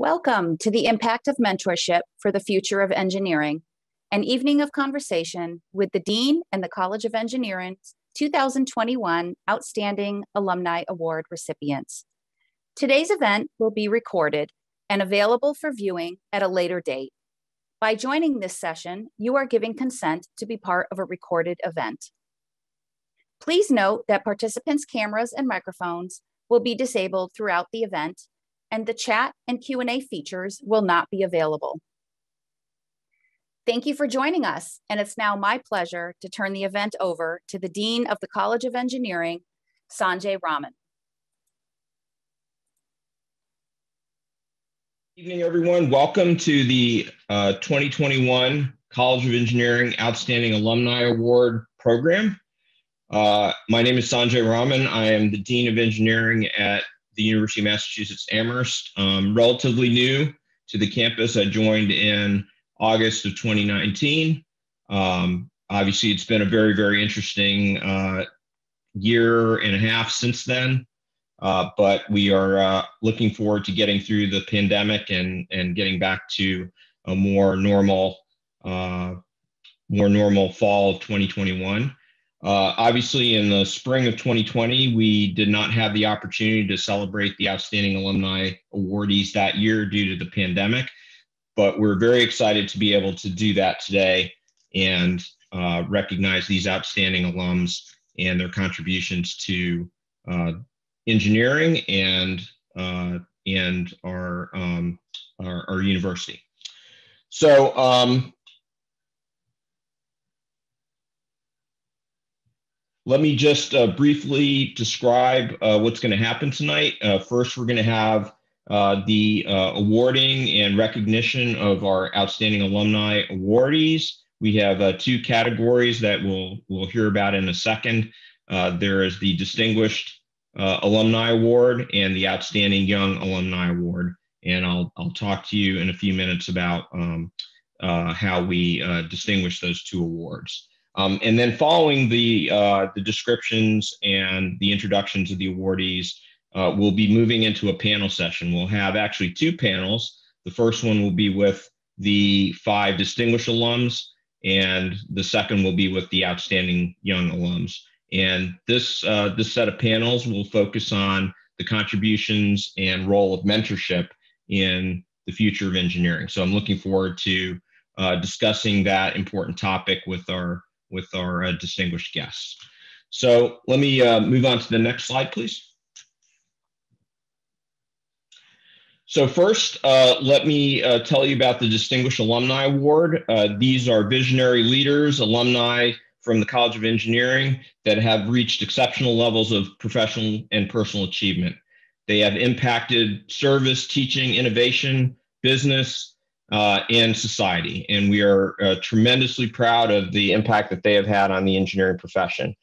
Welcome to the Impact of Mentorship for the Future of Engineering, an evening of conversation with the Dean and the College of Engineering's 2021 Outstanding Alumni Award recipients. Today's event will be recorded and available for viewing at a later date. By joining this session, you are giving consent to be part of a recorded event. Please note that participants' cameras and microphones will be disabled throughout the event, and the chat and Q&A features will not be available. Thank you for joining us, and it's now my pleasure to turn the event over to the Dean of the College of Engineering, Sanjay Rahman. Good evening, everyone. Welcome to the 2021 College of Engineering Outstanding Alumni Award program. My name is Sanjay Rahman. I am the Dean of Engineering at the University of Massachusetts Amherst. Relatively new to the campus. I joined in August of 2019. Obviously, it's been a very, very interesting year and a half since then. But we are looking forward to getting through the pandemic and getting back to a more normal fall of 2021. Obviously, in the spring of 2020, we did not have the opportunity to celebrate the Outstanding Alumni Awardees that year due to the pandemic, but we're very excited to be able to do that today and recognize these outstanding alums and their contributions to engineering and our university. So let me just briefly describe what's going to happen tonight. First, we're going to have the awarding and recognition of our outstanding alumni awardees. We have two categories that we'll hear about in a second. There is the Distinguished Alumni Award and the Outstanding Young Alumni Award. And I'll talk to you in a few minutes about how we distinguish those two awards. And then following the descriptions and the introductions of the awardees, we'll be moving into a panel session. We'll have actually two panels. The first one will be with the 5 distinguished alums, and the second will be with the outstanding young alums. And this set of panels will focus on the contributions and role of mentorship in the future of engineering. So I'm looking forward to discussing that important topic with our distinguished guests. So let me move on to the next slide, please. So first, let me tell you about the Distinguished Alumni Award. These are visionary leaders, alumni from the College of Engineering that have reached exceptional levels of professional and personal achievement. They have impacted service, teaching, innovation, business, and society. And we are tremendously proud of the impact that they have had on the engineering profession.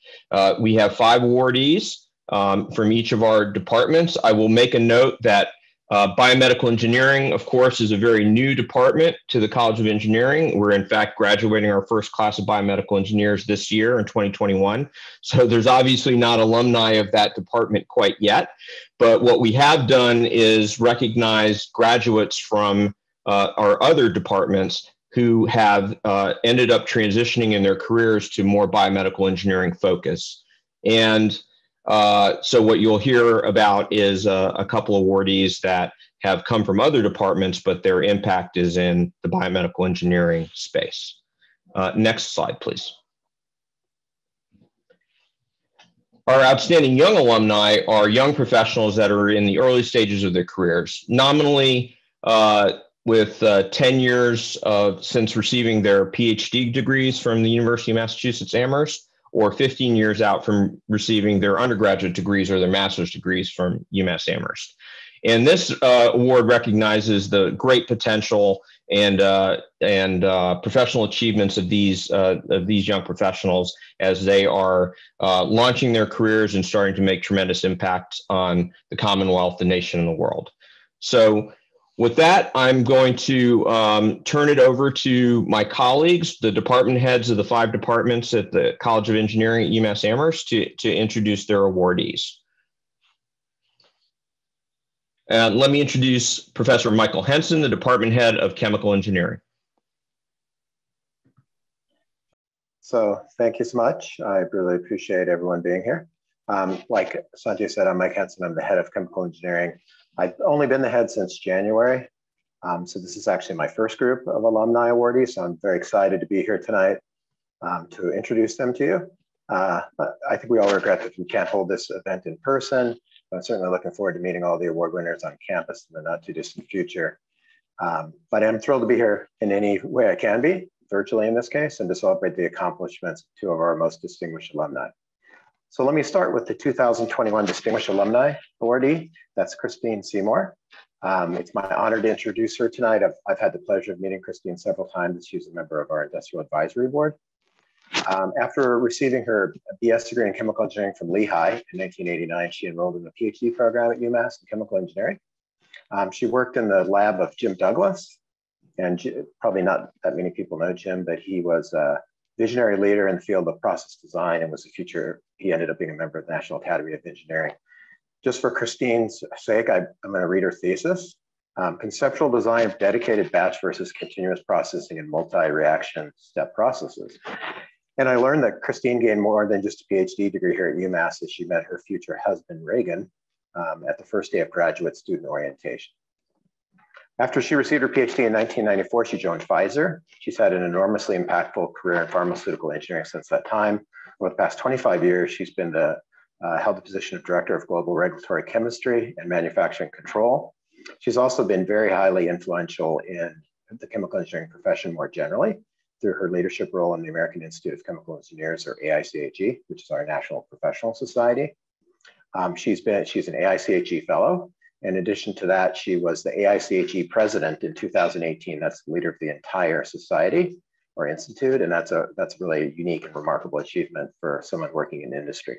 We have 5 awardees from each of our departments. I will make a note that biomedical engineering, of course, is a very new department to the College of Engineering. We're in fact graduating our first class of biomedical engineers this year in 2021. So there's obviously not alumni of that department quite yet. But what we have done is recognize graduates from our other departments who have ended up transitioning in their careers to more biomedical engineering focus. And so what you'll hear about is a couple awardees that have come from other departments, but their impact is in the biomedical engineering space. Next slide, please. Our outstanding young alumni are young professionals that are in the early stages of their careers, nominally with 10 years since receiving their PhD degrees from the University of Massachusetts Amherst, or 15 years out from receiving their undergraduate degrees or their master's degrees from UMass Amherst. And this award recognizes the great potential and professional achievements of these young professionals as they are launching their careers and starting to make tremendous impact on the Commonwealth, the nation, and the world. So with that, I'm going to turn it over to my colleagues, the department heads of the 5 departments at the College of Engineering at UMass Amherst to introduce their awardees. And let me introduce Professor Michael Henson, the Department Head of Chemical Engineering. So thank you so much. I really appreciate everyone being here. Like Sanjay said, I'm Mike Henson. I'm the head of chemical engineering. I've only been the head since January. So this is actually my first group of alumni awardees. So I'm very excited to be here tonight to introduce them to you. I think we all regret that we can't hold this event in person. I'm certainly looking forward to meeting all the award winners on campus in the not too distant future. But I'm thrilled to be here in any way I can be, virtually in this case, and to celebrate the accomplishments of two of our most distinguished alumni. So let me start with the 2021 Distinguished Alumni Awardee. That's Christine Seymour. It's my honor to introduce her tonight. I've had the pleasure of meeting Christine several times. She's a member of our Industrial Advisory Board. After receiving her BS degree in chemical engineering from Lehigh in 1989, she enrolled in the PhD program at UMass in chemical engineering. She worked in the lab of Jim Douglas, and probably not that many people know Jim, but he was a visionary leader in the field of process design and was a future, he ended up being a member of the National Academy of Engineering. Just for Christine's sake, I'm going to read her thesis. Conceptual design of dedicated batch versus continuous processing in multi-reaction step processes. And I learned that Christine gained more than just a PhD degree here at UMass as she met her future husband, Reagan, at the first day of graduate student orientation. After she received her PhD in 1994, she joined Pfizer. She's had an enormously impactful career in pharmaceutical engineering since that time. Over the past 25 years, she's been held the position of Director of Global Regulatory Chemistry and Manufacturing Control. She's also been very highly influential in the chemical engineering profession more generally through her leadership role in the American Institute of Chemical Engineers, or AICHE, which is our national professional society. She's an AICHE fellow. In addition to that, she was the AICHE president in 2018. That's the leader of the entire society or institute, and that's really a unique and remarkable achievement for someone working in industry.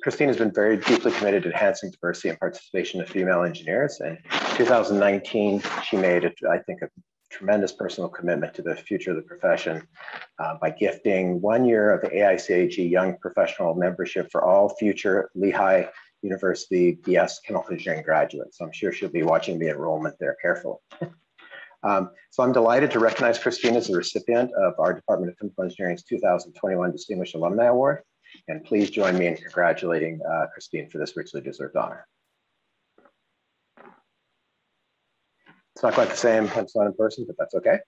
Christine has been very deeply committed to enhancing diversity and participation of female engineers. In 2019, she made, I think, a tremendous personal commitment to the future of the profession by gifting 1 year of the AICHE Young Professional Membership for all future Lehigh University BS Chemical Engineering graduates. So I'm sure she'll be watching the enrollment there carefully. So I'm delighted to recognize Christine as the recipient of our Department of Chemical Engineering's 2021 Distinguished Alumni Award. And please join me in congratulating Christine for this richly deserved honor. It's not quite the same, it's not in person, but that's okay.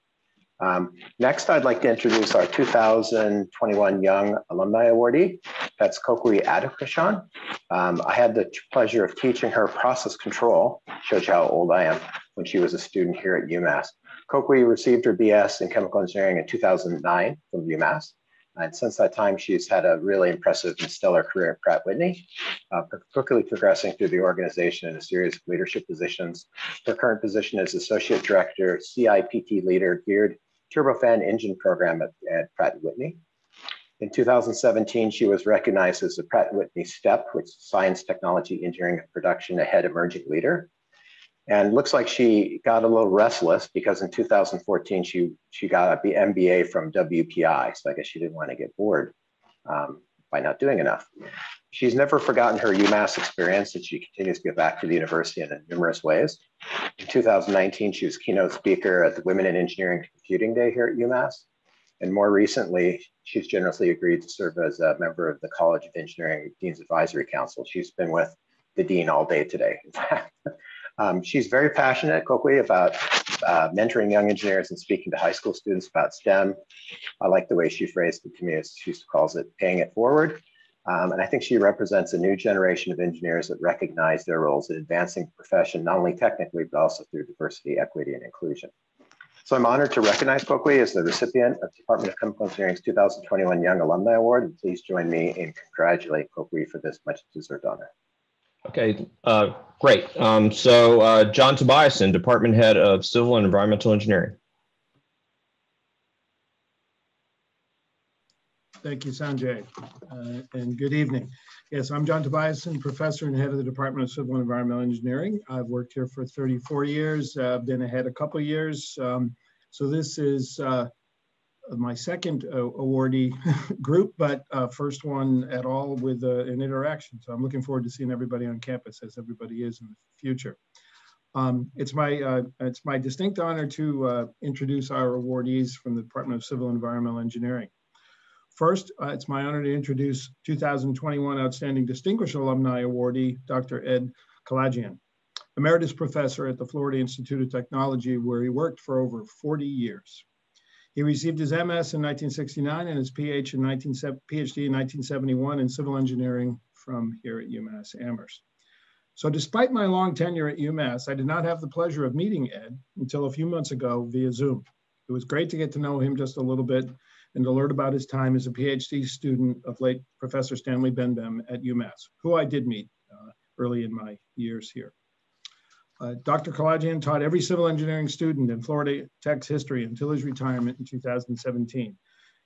Next, I'd like to introduce our 2021 Young Alumni Awardee. That's Kokui Adokrishan. I had the pleasure of teaching her process control, shows you how old I am, when she was a student here at UMass. Kokui received her BS in chemical engineering in 2009 from UMass. And since that time, she's had a really impressive and stellar career at Pratt Whitney, quickly progressing through the organization in a series of leadership positions. Her current position is Associate Director, CIPT Leader, Geared Turbofan Engine Program at Pratt Whitney. In 2017, she was recognized as the Pratt Whitney STEP, which is Science, Technology, Engineering, and Production Ahead Emerging Leader. And looks like she got a little restless because in 2014, she got an MBA from WPI. So I guess she didn't want to get bored by not doing enough. She's never forgotten her UMass experience, and she continues to give back to the university in numerous ways. In 2019, she was keynote speaker at the Women in Engineering and Computing Day here at UMass. And more recently, she's generously agreed to serve as a member of the College of Engineering Dean's Advisory Council. She's been with the dean all day today, in fact. She's very passionate, Kokui, about mentoring young engineers and speaking to high school students about STEM. I like the way she phrased it to me, as she calls it, paying it forward. And I think she represents a new generation of engineers that recognize their roles in advancing the profession, not only technically, but also through diversity, equity, and inclusion. So I'm honored to recognize Kokui as the recipient of Department of Chemical Engineering's 2021 Young Alumni Award. And please join me in congratulating Kokui for this much deserved honor. Okay, great. So John Tobiason, Department Head of Civil and Environmental Engineering. Thank you, Sanjay, and good evening. Yes, I'm John Tobiason, Professor and Head of the Department of Civil and Environmental Engineering. I've worked here for 34 years, been ahead a couple of years. So this is my second awardee group, but first one at all with an interaction. So I'm looking forward to seeing everybody on campus, as everybody is in the future. It's my distinct honor to introduce our awardees from the Department of Civil and Environmental Engineering. First, it's my honor to introduce 2021 Outstanding Distinguished Alumni Awardee, Dr. Ed Kalajian, Emeritus Professor at the Florida Institute of Technology, where he worked for over 40 years. He received his MS in 1969 and his PhD in 1971 in civil engineering from here at UMass Amherst. So despite my long tenure at UMass, I did not have the pleasure of meeting Ed until a few months ago via Zoom. It was great to get to know him just a little bit and to learn about his time as a PhD student of late Professor Stanley Benbem at UMass, who I did meet early in my years here. Dr. Kalajian taught every civil engineering student in Florida Tech's history until his retirement in 2017.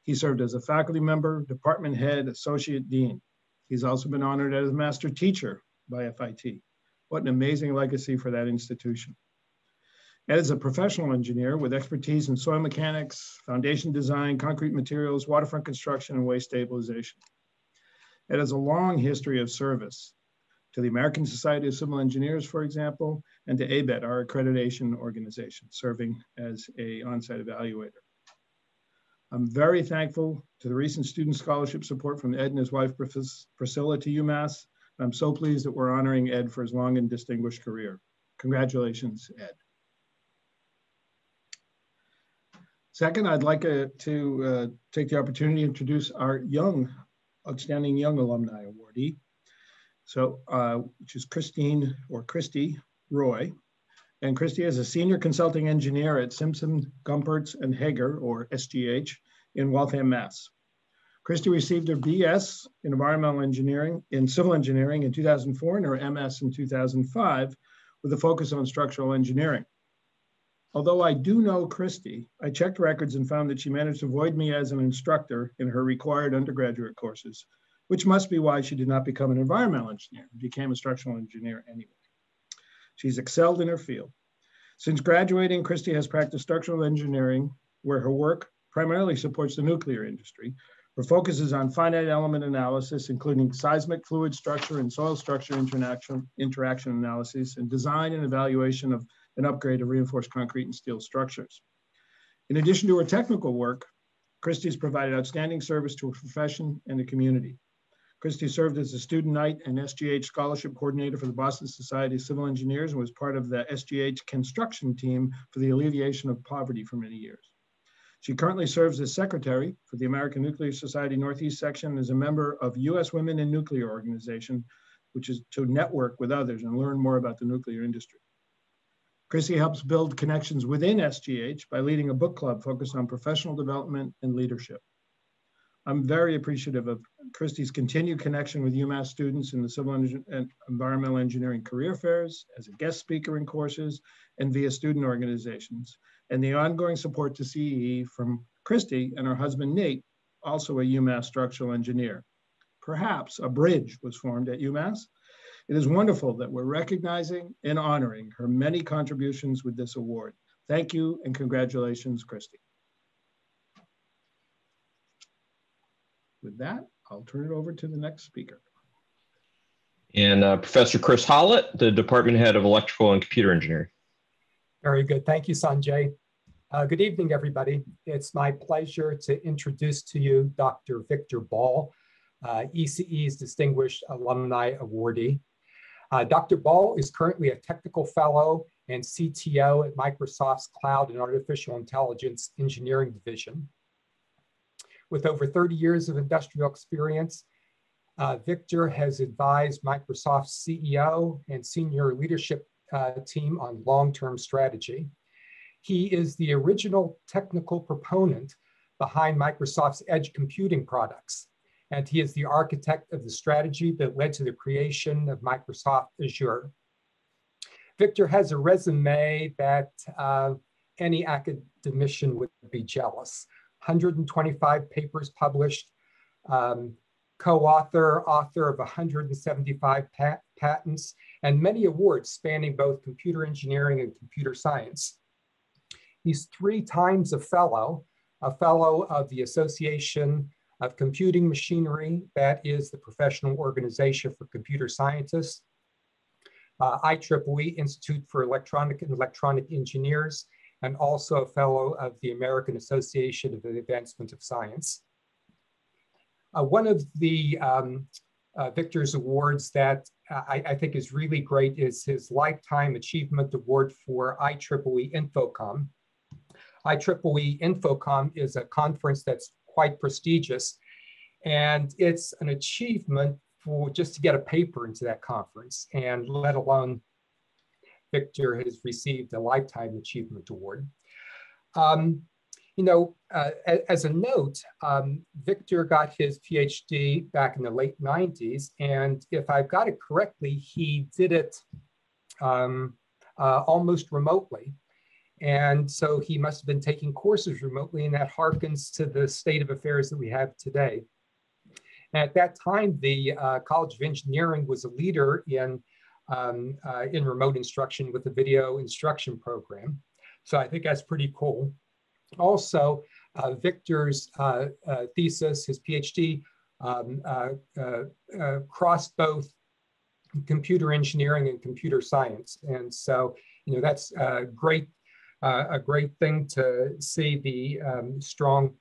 He served as a faculty member, department head, associate dean. He's also been honored as a master teacher by FIT. What an amazing legacy for that institution. Ed is a professional engineer with expertise in soil mechanics, foundation design, concrete materials, waterfront construction, and waste stabilization. Ed has a long history of service to the American Society of Civil Engineers, for example, and to ABET, our accreditation organization, serving as an on-site evaluator. I'm very thankful to the recent student scholarship support from Ed and his wife, Priscilla, to UMass. I'm so pleased that we're honoring Ed for his long and distinguished career. Congratulations, Ed. Second, I'd like to take the opportunity to introduce our outstanding young alumni awardee. So, which is Christie Roy. And Christie is a senior consulting engineer at Simpson, Gumpertz, and Hager, or SGH, in Waltham, Mass. Christie received her BS in civil engineering in 2004 and her MS in 2005 with a focus on structural engineering. Although I do know Christie, I checked records and found that she managed to avoid me as an instructor in her required undergraduate courses, which must be why she did not become an environmental engineer and became a structural engineer anyway. She's excelled in her field. Since graduating, Christie has practiced structural engineering, where her work primarily supports the nuclear industry. Her focus is on finite element analysis, including seismic fluid structure and soil structure interaction analysis, and design and evaluation of an upgrade of reinforced concrete and steel structures. In addition to her technical work, Christie has provided outstanding service to her profession and the community. Christie served as a student night and SGH scholarship coordinator for the Boston Society of Civil Engineers and was part of the SGH construction team for the alleviation of poverty for many years. She currently serves as secretary for the American Nuclear Society Northeast section and is a member of U.S. Women in Nuclear Organization, which is to network with others and learn more about the nuclear industry. Christie helps build connections within SGH by leading a book club focused on professional development and leadership. I'm very appreciative of Christie's continued connection with UMass students in the civil and environmental engineering career fairs, as a guest speaker in courses, and via student organizations, and the ongoing support to CEE from Christie and her husband, Nate, also a UMass structural engineer. Perhaps a bridge was formed at UMass. It is wonderful that we're recognizing and honoring her many contributions with this award. Thank you and congratulations, Christie. With that, I'll turn it over to the next speaker. And Professor Chris Hollett, the Department Head of Electrical and Computer Engineering. Very good. Thank you, Sanjay. Good evening, everybody. It's my pleasure to introduce to you Dr. Victor Ball, ECE's Distinguished Alumni Awardee. Dr. Ball is currently a technical fellow and CTO at Microsoft's Cloud and Artificial Intelligence Engineering Division. With over 30 years of industrial experience, Victor has advised Microsoft's CEO and senior leadership team on long-term strategy. He is the original technical proponent behind Microsoft's edge computing products, and he is the architect of the strategy that led to the creation of Microsoft Azure. Victor has a resume that any academician would be jealous. 125 papers published, co-author, author of 175 patents, and many awards spanning both computer engineering and computer science. He's 3 times a fellow a fellow of the Association of Computing Machinery, that is the professional organization for computer scientists, IEEE, Institute for Electronic and Electronic Engineers, and also a fellow of the American Association of the Advancement of Science. One of the Victor's awards that I think is really great is his Lifetime Achievement Award for IEEE Infocom. IEEE Infocom is a conference that's quite prestigious, and it's an achievement for just to get a paper into that conference, and let alone Victor has received a Lifetime Achievement Award. As a note, Victor got his PhD back in the late 90s, and if I've got it correctly, he did it almost remotely. And so he must have been taking courses remotely, and that harkens to the state of affairs that we have today. And at that time, the College of Engineering was a leader in remote instruction with the video instruction program. So I think that's pretty cool. Also, Victor's thesis, his PhD, crossed both computer engineering and computer science. And so, that's a great thing to see the strong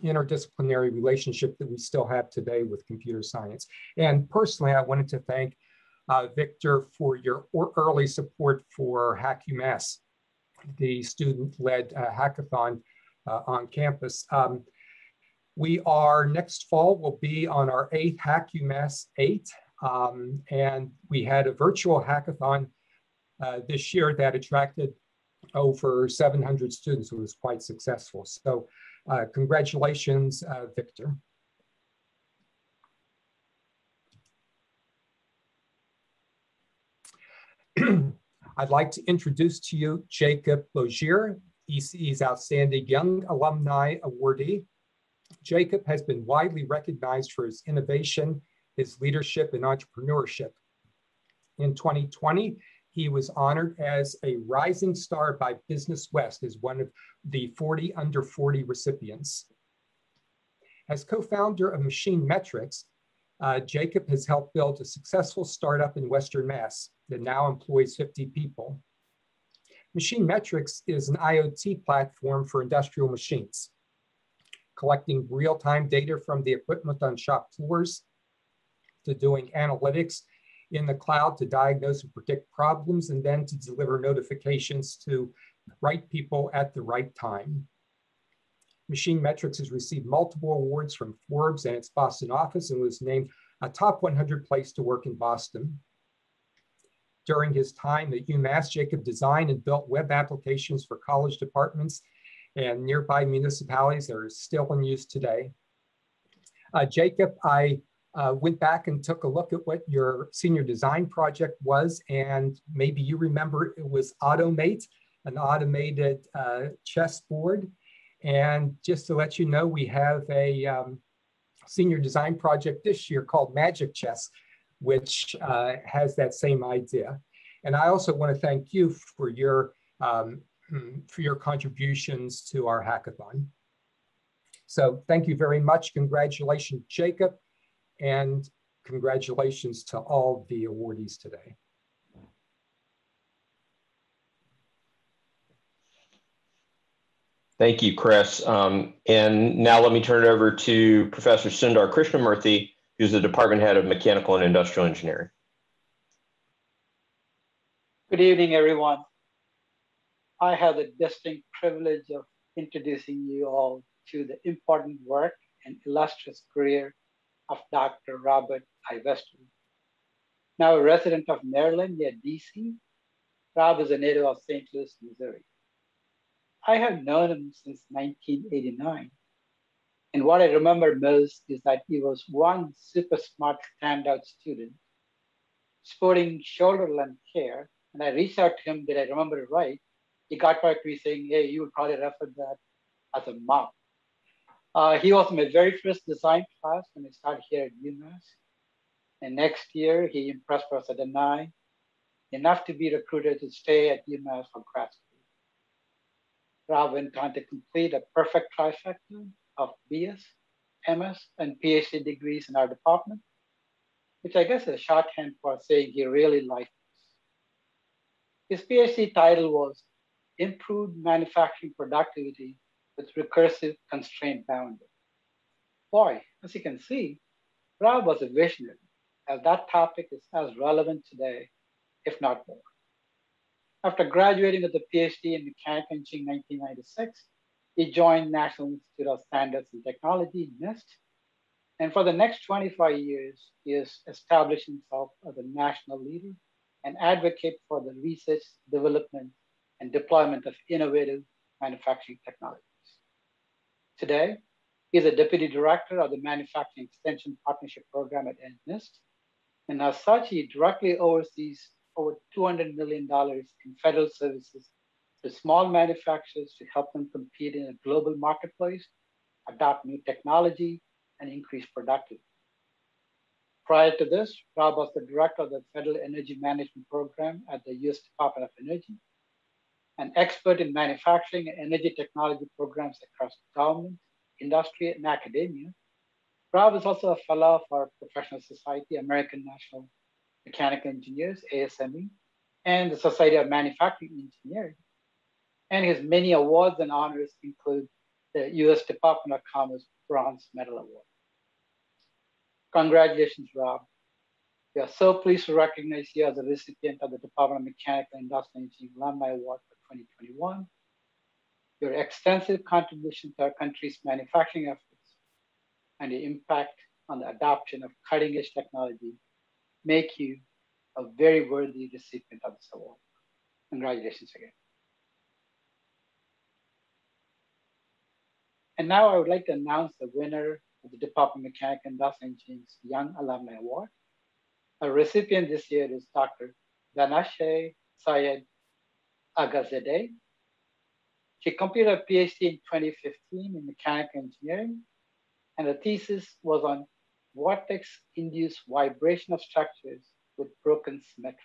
interdisciplinary relationship that we still have today with computer science. And personally, I wanted to thank Victor for your early support for HackUMass, the student-led hackathon on campus. We are, next fall, will be on our 8th HackUMass 8, and we had a virtual hackathon this year that attracted over 700 students. It was quite successful. So congratulations, Victor. I'd like to introduce to you Jacob Lozier, ECE's Outstanding Young Alumni Awardee. Jacob has been widely recognized for his innovation, his leadership, and entrepreneurship. In 2020, he was honored as a Rising Star by Business West as one of the 40 under 40 recipients. As co-founder of Machine Metrics, Jacob has helped build a successful startup in Western Mass that now employs 50 people. Machine Metrics is an IoT platform for industrial machines, collecting real-time data from the equipment on shop floors, to doing analytics in the cloud to diagnose and predict problems, and then to deliver notifications to right people at the right time. Machine Metrics has received multiple awards from Forbes and its Boston office, and was named a top 100 place to work in Boston. During his time at UMass, Jacob designed and built web applications for college departments and nearby municipalities that are still in use today. Jacob, I went back and took a look at what your senior design project was, and maybe you remember it was Automate, an automated chessboard. And just to let you know, we have a senior design project this year called Magic Chess, which has that same idea. And I also want to thank you for your contributions to our hackathon. So thank you very much. Congratulations, Jacob, and congratulations to all the awardees today. Thank you, Chris. And now let me turn it over to Professor Sundar Krishnamurthy, who's the Department Head of Mechanical and Industrial Engineering. Good evening, everyone. I have the distinct privilege of introducing you all to the important work and illustrious career of Dr. Robert I. Westerly. Now a resident of Maryland near DC, Rob is a native of St. Louis, Missouri. I have known him since 1989. And what I remember most is that he was one super smart standout student, sporting shoulder-length hair. And I reached out to him, did I remember it right? He got back to me saying, hey, you would probably refer that as a mom. He was in my very first design class when I started here at UMass. And next year, he impressed Professor Denai enough to be recruited to stay at UMass for grad school. Rob went on to complete a perfect trifecta of BS, MS, and PhD degrees in our department, which I guess is a shorthand for saying he really liked us. His PhD title was Improved Manufacturing Productivity with Recursive Constraint Bounding. Boy, as you can see, Rob was a visionary, as that topic is as relevant today, if not more. After graduating with a PhD in mechanical engineering in 1996, he joined National Institute of Standards and Technology, NIST, and for the next 25 years, he has established himself as a national leader and advocate for the research, development, and deployment of innovative manufacturing technologies. Today, he is a deputy director of the Manufacturing Extension Partnership Program at NIST, and as such, he directly oversees over $200 million in federal services to small manufacturers to help them compete in a global marketplace, adopt new technology, and increase productivity. Prior to this, Rob was the director of the Federal Energy Management Program at the US Department of Energy, an expert in manufacturing and energy technology programs across government, industry, and academia. Rob is also a fellow of our professional society, American National Mechanical Engineers, ASME, and the Society of Manufacturing Engineers. And his many awards and honors include the US Department of Commerce Bronze Medal Award. Congratulations, Rob. We are so pleased to recognize you as a recipient of the Department of Mechanical and Industrial Engineering Alumni Award for 2021. Your extensive contribution to our country's manufacturing efforts and the impact on the adoption of cutting-edge technology make you a very worthy recipient of this award. Congratulations again. And now I would like to announce the winner of the Department of Mechanical and Industrial Engineering's Young Alumni Award. Our recipient this year is Dr. Banashe Syed Agazadeh. She completed a PhD in 2015 in mechanical engineering, and the thesis was on vortex-induced vibration of structures with broken symmetry.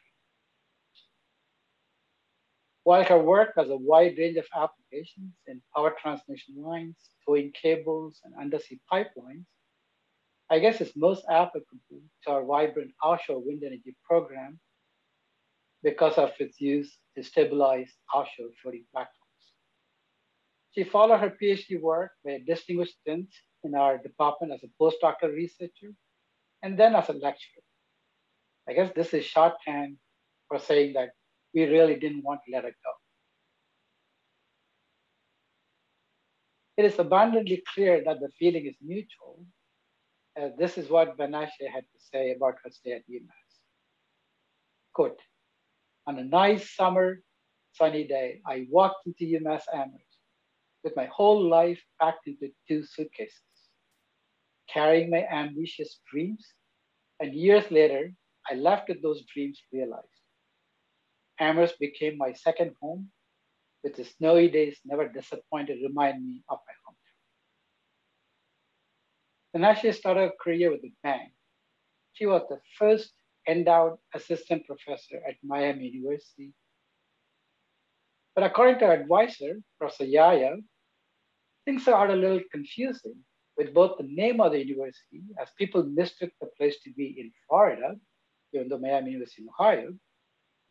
While her work has a wide range of applications in power transmission lines, towing cables, and undersea pipelines, I guess it's most applicable to our vibrant offshore wind energy program because of its use to stabilize offshore floating platforms. She followed her PhD work by a distinguished stint in our department as a postdoctoral researcher and then as a lecturer. I guess this is shorthand for saying that we really didn't want to let it go. It is abundantly clear that the feeling is mutual. This is what Banashe had to say about her stay at UMass. Quote, on a nice summer sunny day, I walked into UMass Amherst with my whole life packed into 2 suitcases, carrying my ambitious dreams. And years later, I left with those dreams realized. Amherst became my second home, with the snowy days never disappointed remind me of my hometown. Banashe started her career with a bang. She was the first endowed assistant professor at Miami University. But according to her advisor, Professor Ieee, things are a little confusing with both the name of the university, as people mistook the place to be in Florida, even though Miami University in Ohio,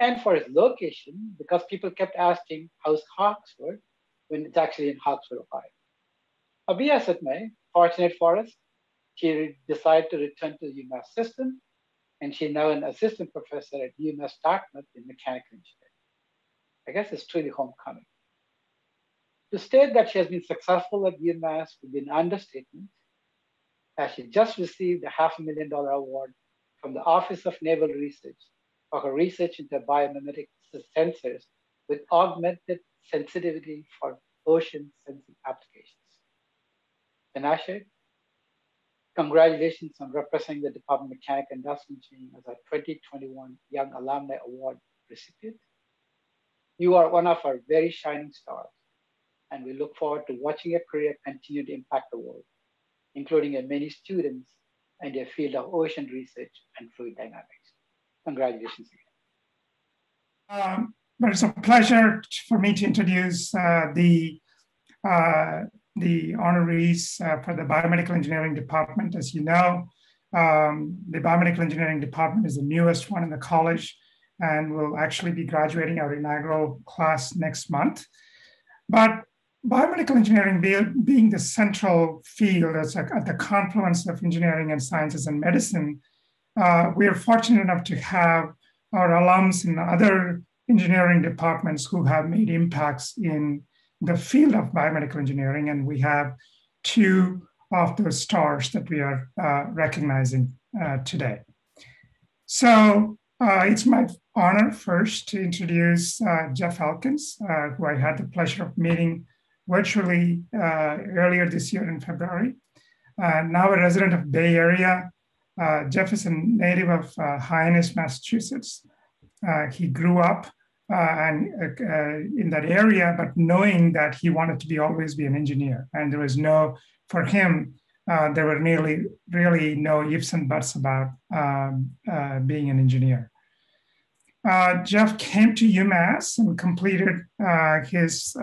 and for its location, because people kept asking, how's Oxford, when it's actually in Oxford, Ohio. Be as it may, fortunate for us, she decided to return to the UMass system, and she's now an assistant professor at UMass Dartmouth in mechanical engineering. I guess it's truly homecoming. To state that she has been successful at UMass would be an understatement, as she just received a $500,000 award from the Office of Naval Research for her research into biomedical sensors with augmented sensitivity for ocean sensing applications. Banashe, congratulations on representing the Department of Mechanical and Industrial Engineering as our 2021 Young Alumni Award recipient. You are one of our very shining stars, and we look forward to watching your career continue to impact the world, including your many students and your field of ocean research and fluid dynamics. Congratulations again. But it's a pleasure for me to introduce the the honorees for the Biomedical Engineering Department. As you know, the Biomedical Engineering Department is the newest one in the college and will actually be graduating our inaugural class next month. But biomedical engineering being the central field at the confluence of engineering and sciences and medicine, we are fortunate enough to have our alums in other engineering departments who have made impacts in the field of biomedical engineering. And we have two of those stars that we are recognizing today. So it's my honor first to introduce Jeff Elkins, who I had the pleasure of meeting virtually earlier this year in February. Now a resident of Bay Area, Jeff is a native of Hyannis, Massachusetts. He grew up in that area, but knowing that he wanted to always be an engineer. And there was for him, there were really no ifs and buts about being an engineer. Jeff came to UMass and completed his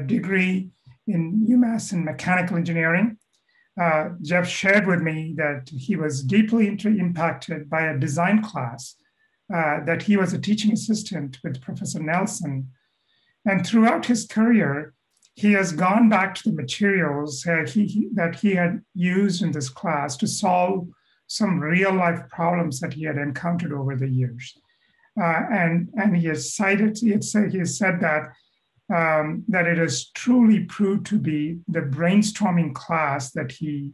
degree in UMass in mechanical engineering. Jeff shared with me that he was deeply impacted by a design class that he was a teaching assistant with Professor Nelson. And throughout his career, he has gone back to the materials that he had used in this class to solve some real life problems that he had encountered over the years. And he has said that it has truly proved to be the brainstorming class that he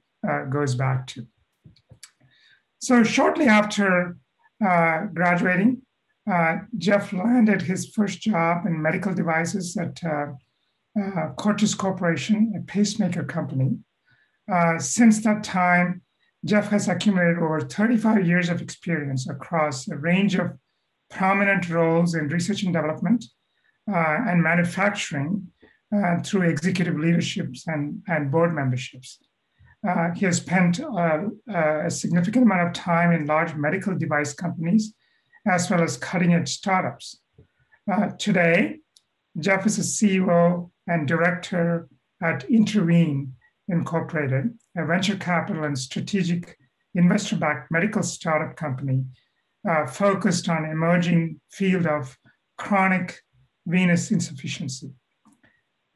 goes back to. So shortly after graduating, Jeff landed his first job in medical devices at Cortis Corporation, a pacemaker company. Since that time, Jeff has accumulated over 35 years of experience across a range of prominent roles in research and development and manufacturing through executive leaderships and board memberships. He has spent a significant amount of time in large medical device companies, as well as cutting-edge startups. Today, Jeff is a CEO and director at Intervene Incorporated, a venture capital and strategic investor-backed medical startup company focused on emerging field of chronic venous insufficiency.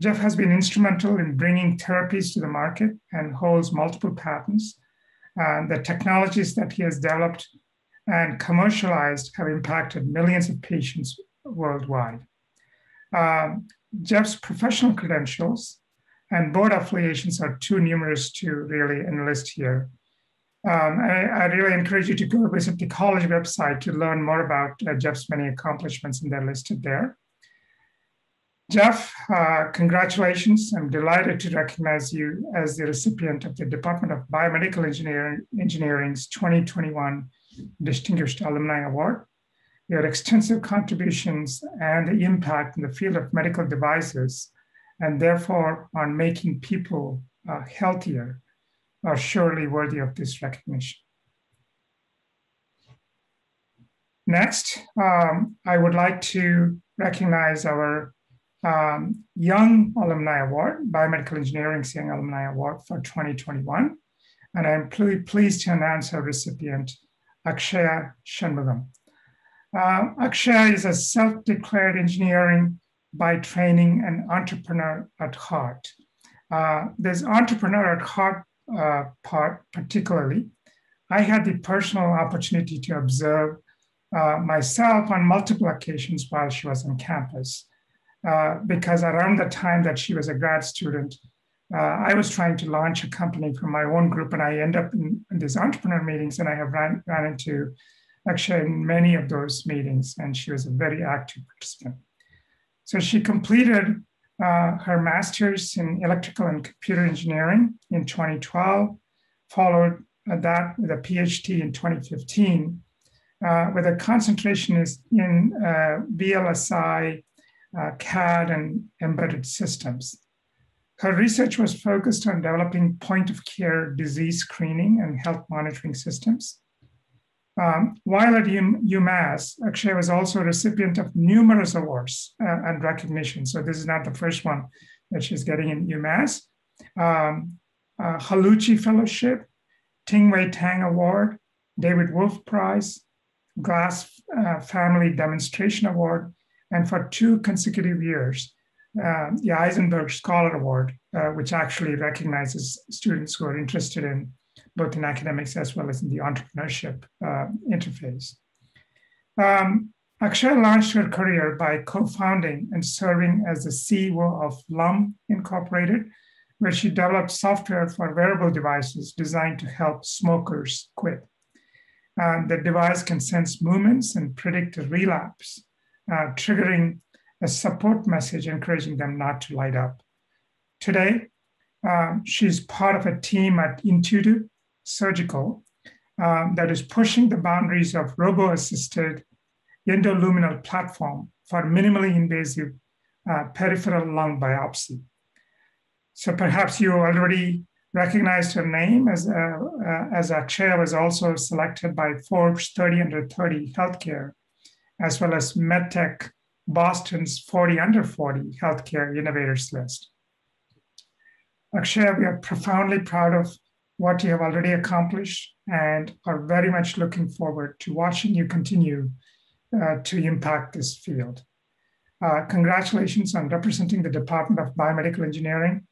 Jeff has been instrumental in bringing therapies to the market and holds multiple patents. The technologies that he has developed and commercialized have impacted millions of patients worldwide. Jeff's professional credentials and board affiliations are too numerous to really enlist here. I really encourage you to go visit the college website to learn more about Jeff's many accomplishments, and they're listed there. Jeff, congratulations. I'm delighted to recognize you as the recipient of the Department of Biomedical Engineering's 2021 Distinguished Alumni Award. Your extensive contributions and the impact in the field of medical devices, and therefore on making people healthier, are surely worthy of this recognition. Next, I would like to recognize our Young Alumni Award, Biomedical Engineering's Young Alumni Award for 2021. And I'm pleased to announce our recipient, Akshaya Shanmugam. Akshaya is a self-declared engineering by training and entrepreneur at heart. This entrepreneur at heart part particularly, I had the personal opportunity to observe myself on multiple occasions while she was on campus. Because around the time that she was a grad student, I was trying to launch a company for my own group, and I end up in these entrepreneur meetings, and I have ran into actually in many of those meetings, and she was a very active participant. So she completed her master's in electrical and computer engineering in 2012, followed that with a PhD in 2015, with a concentration in VLSI, CAD, and embedded systems. Her research was focused on developing point-of-care disease screening and health monitoring systems. While at UMass, Akshaya was also a recipient of numerous awards and recognition. So this is not the first one that she's getting in UMass, Haluchi Fellowship, Ting Wei Tang Award, David Wolf Prize, Glass Family Demonstration Award, and for 2 consecutive years, the Eisenberg Scholar Award, which actually recognizes students who are interested in both in academics as well as in the entrepreneurship interface. Akshaya launched her career by co-founding and serving as the CEO of LUM Incorporated, where she developed software for wearable devices designed to help smokers quit. The device can sense movements and predict a relapse, triggering a support message encouraging them not to light up. Today, she's part of a team at Intuitive Surgical that is pushing the boundaries of robo-assisted endoluminal platform for minimally invasive peripheral lung biopsy. So perhaps you already recognized her name as Akshaya was also selected by Forbes 30 Under 30 Healthcare, as well as MedTech Boston's 40 Under 40 Healthcare Innovators List. Akshaya, we are profoundly proud of what you have already accomplished and are very much looking forward to watching you continue to impact this field. Congratulations on representing the Department of Biomedical Engineering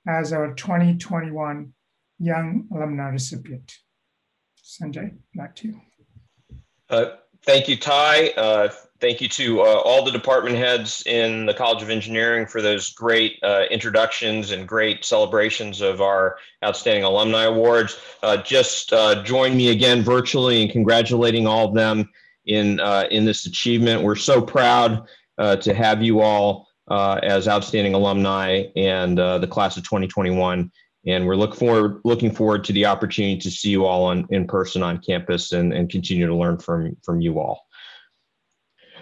as our 2021 Young Alumni recipient. Sanjay, back to you. Thank you, Ty. Thank you to all the department heads in the College of Engineering for those great introductions and great celebrations of our Outstanding Alumni Awards. Just join me again virtually in congratulating all of them in this achievement. We're so proud to have you all as outstanding alumni and the class of 2021. And we're looking forward to the opportunity to see you all in person on campus and continue to learn from you all.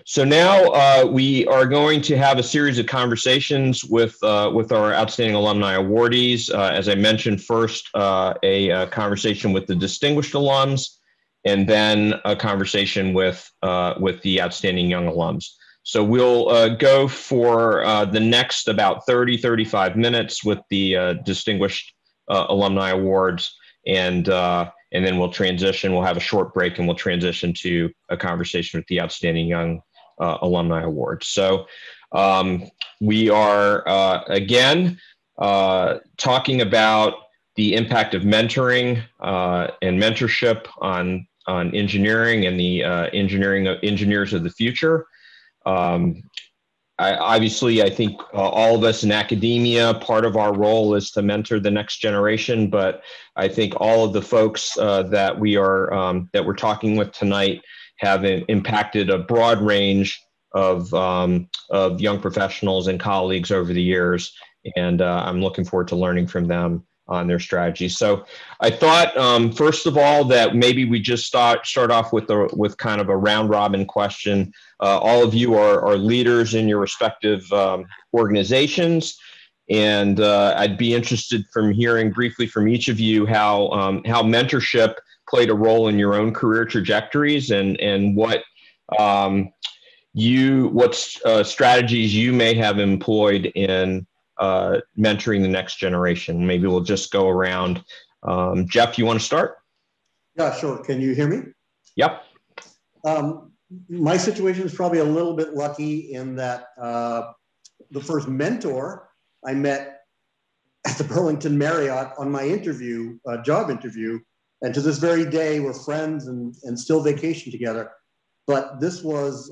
So now we are going to have a series of conversations with our outstanding alumni awardees. As I mentioned, first a conversation with the distinguished alums, and then a conversation with the outstanding young alums. So we'll go for the next about 35 minutes with the distinguished alumni awards, and then we'll transition. We'll have a short break, and we'll transition to a conversation with the outstanding young alumni awards. So we are again talking about the impact of mentoring and mentorship on engineering and the engineers of the future. Obviously, I think all of us in academia, part of our role is to mentor the next generation. But I think all of the folks that we're talking with tonight have impacted a broad range of young professionals and colleagues over the years, and I'm looking forward to learning from them on their strategies. So I thought, first of all, that maybe we just start off with kind of a round robin question. All of you are leaders in your respective organizations, and I'd be interested from hearing briefly from each of you how mentorship played a role in your own career trajectories, and what strategies you may have employed in mentoring the next generation. Maybe we'll just go around. Jeff, you want to start? Yeah, sure. Can you hear me? Yep. My situation is probably a little bit lucky in that the first mentor I met at the Burlington Marriott on my interview, job interview, and to this very day we're friends and still vacation together. But this was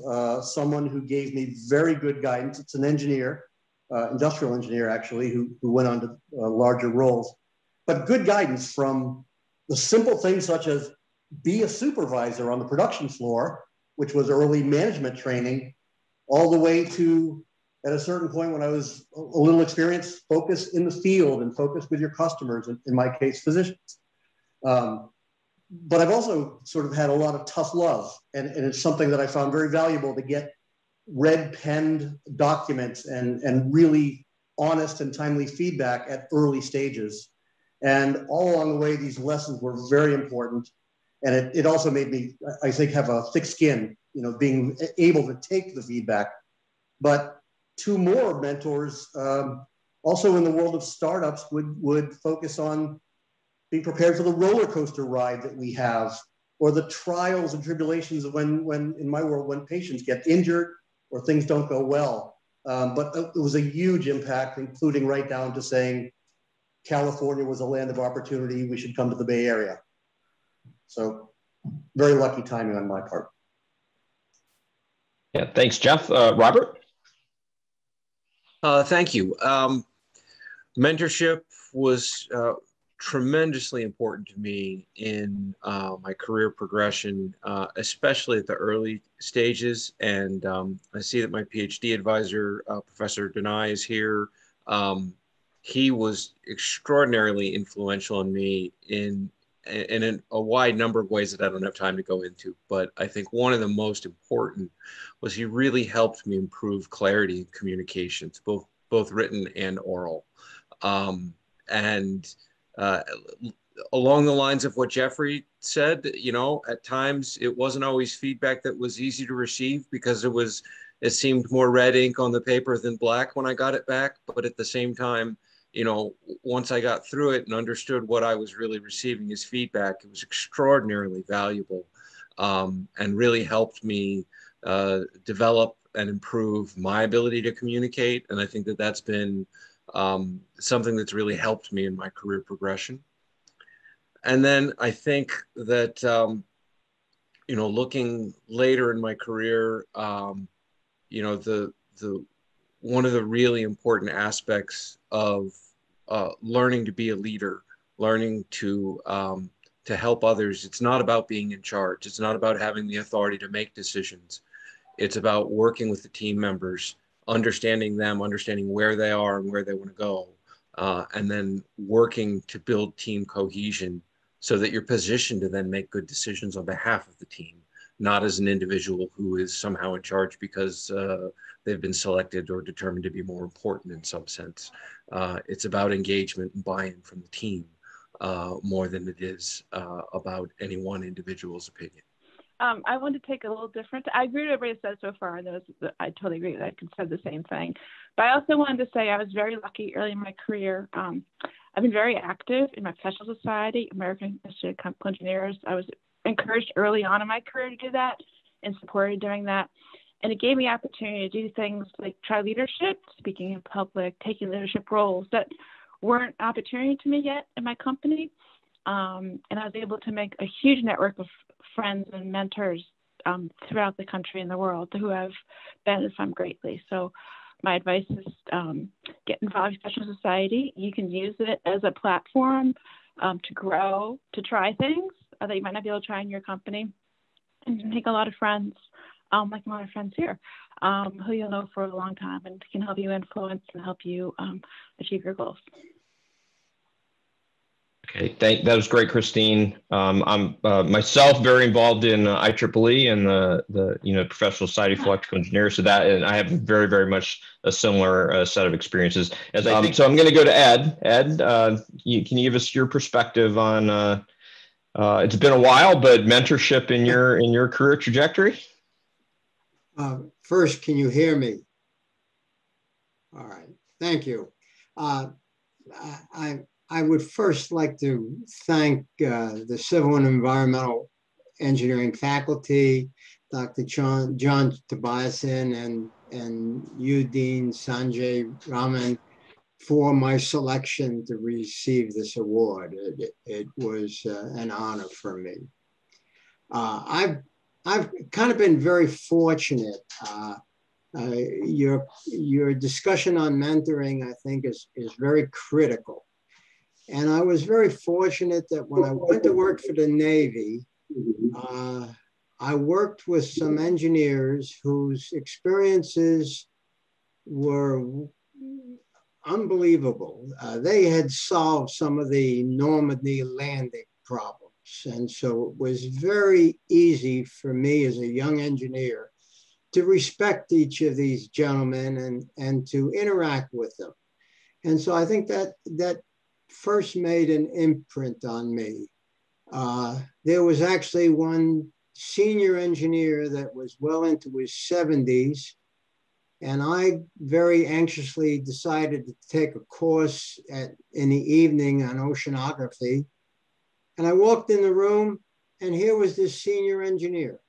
someone who gave me very good guidance. It's an engineer, industrial engineer actually, who went on to larger roles. But good guidance from the simple things such as be a supervisor on the production floor, which was early management training, all the way to, at a certain point when I was a little experienced, focus in the field and focus with your customers, in my case, physicians. But I've also sort of had a lot of tough love, and it's something that I found very valuable to get red-penned documents and really honest and timely feedback at early stages. And all along the way, these lessons were very important. And it also made me, I think, have a thick skin, being able to take the feedback. But two more mentors Also in the world of startups would focus on being prepared for the roller coaster ride that we have, or the trials and tribulations of when in my world, when patients get injured or things don't go well. But it was a huge impact, including right down to saying California was a land of opportunity. We should come to the Bay Area. So very lucky timing on my part. Yeah, thanks, Jeff. Robert? Thank you. Mentorship was tremendously important to me in my career progression, especially at the early stages. And I see that my PhD advisor, Professor Denai, is here. He was extraordinarily influential in me in a wide number of ways that I don't have time to go into. But I think one of the most important was he really helped me improve clarity in communications, both written and oral. Along the lines of what Jeffrey said, you know, at times it wasn't always feedback that was easy to receive because it seemed more red ink on the paper than black when I got it back. But at the same time, you know, once I got through it and understood what I was really receiving as feedback, it was extraordinarily valuable, and really helped me develop and improve my ability to communicate. And I think that that's been something that's really helped me in my career progression. And then I think that, you know, looking later in my career, you know, one of the really important aspects of learning to be a leader, learning to help others. It's not about being in charge. It's not about having the authority to make decisions. It's about working with the team members, understanding them, understanding where they are and where they want to go, and then working to build team cohesion so that you're positioned to then make good decisions on behalf of the team, not as an individual who is somehow in charge because they've been selected or determined to be more important in some sense. It's about engagement and buy-in from the team more than it is about any one individual's opinion. I want to take a little different. I agree with what everybody said so far. I totally agree. I could say the same thing. But I also wanted to say I was very lucky early in my career. I've been very active in my professional society, American Institute of Chemical Engineers. I was encouraged early on in my career to do that and supported doing that. And it gave me opportunity to do things like try leadership, speaking in public, taking leadership roles that weren't an opportunity to me yet in my company. And I was able to make a huge network of friends and mentors throughout the country and the world who have benefited from greatly. So my advice is get involved in professional society. You can use it as a platform to grow, to try things that you might not be able to try in your company, and make a lot of friends, like a lot of friends here, who you'll know for a long time and can help you influence and help you achieve your goals. Okay, that was great, Christine. I'm myself very involved in IEEE and the Professional Society for Electrical Engineers. So that, and I have very, very much a similar set of experiences. As I think, so I'm going to go to Ed. Ed, can you give us your perspective on? It's been a while, but mentorship in your career trajectory. First, can you hear me? All right, thank you. I would first like to thank the Civil and Environmental Engineering faculty, Dr. John Tobiasen and you, Dean Sanjay Rahman, for my selection to receive this award. It was an honor for me. I've kind of been very fortunate. Your discussion on mentoring, I think, is very critical. And I was very fortunate that when I went to work for the Navy, I worked with some engineers whose experiences were unbelievable. They had solved some of the Normandy landing problems. And so it was very easy for me as a young engineer to respect each of these gentlemen and to interact with them. And so I think that first made an imprint on me. There was actually one senior engineer that was well into his 70s And I very anxiously decided to take a course in the evening on oceanography. And I walked in the room, and here was this senior engineer,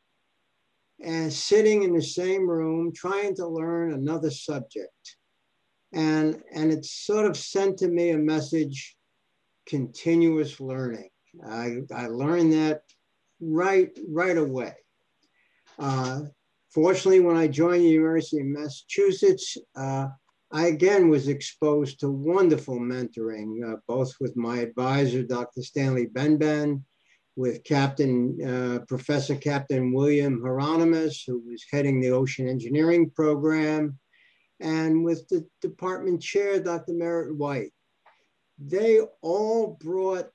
and sitting in the same room, trying to learn another subject. And it sort of sent to me a message, continuous learning. I learned that right away. Fortunately, when I joined the University of Massachusetts, I again was exposed to wonderful mentoring, both with my advisor, Dr. Stanley Benben, with Professor Captain William Hieronymus, who was heading the ocean engineering program, and with the department chair, Dr. Merritt White. They all brought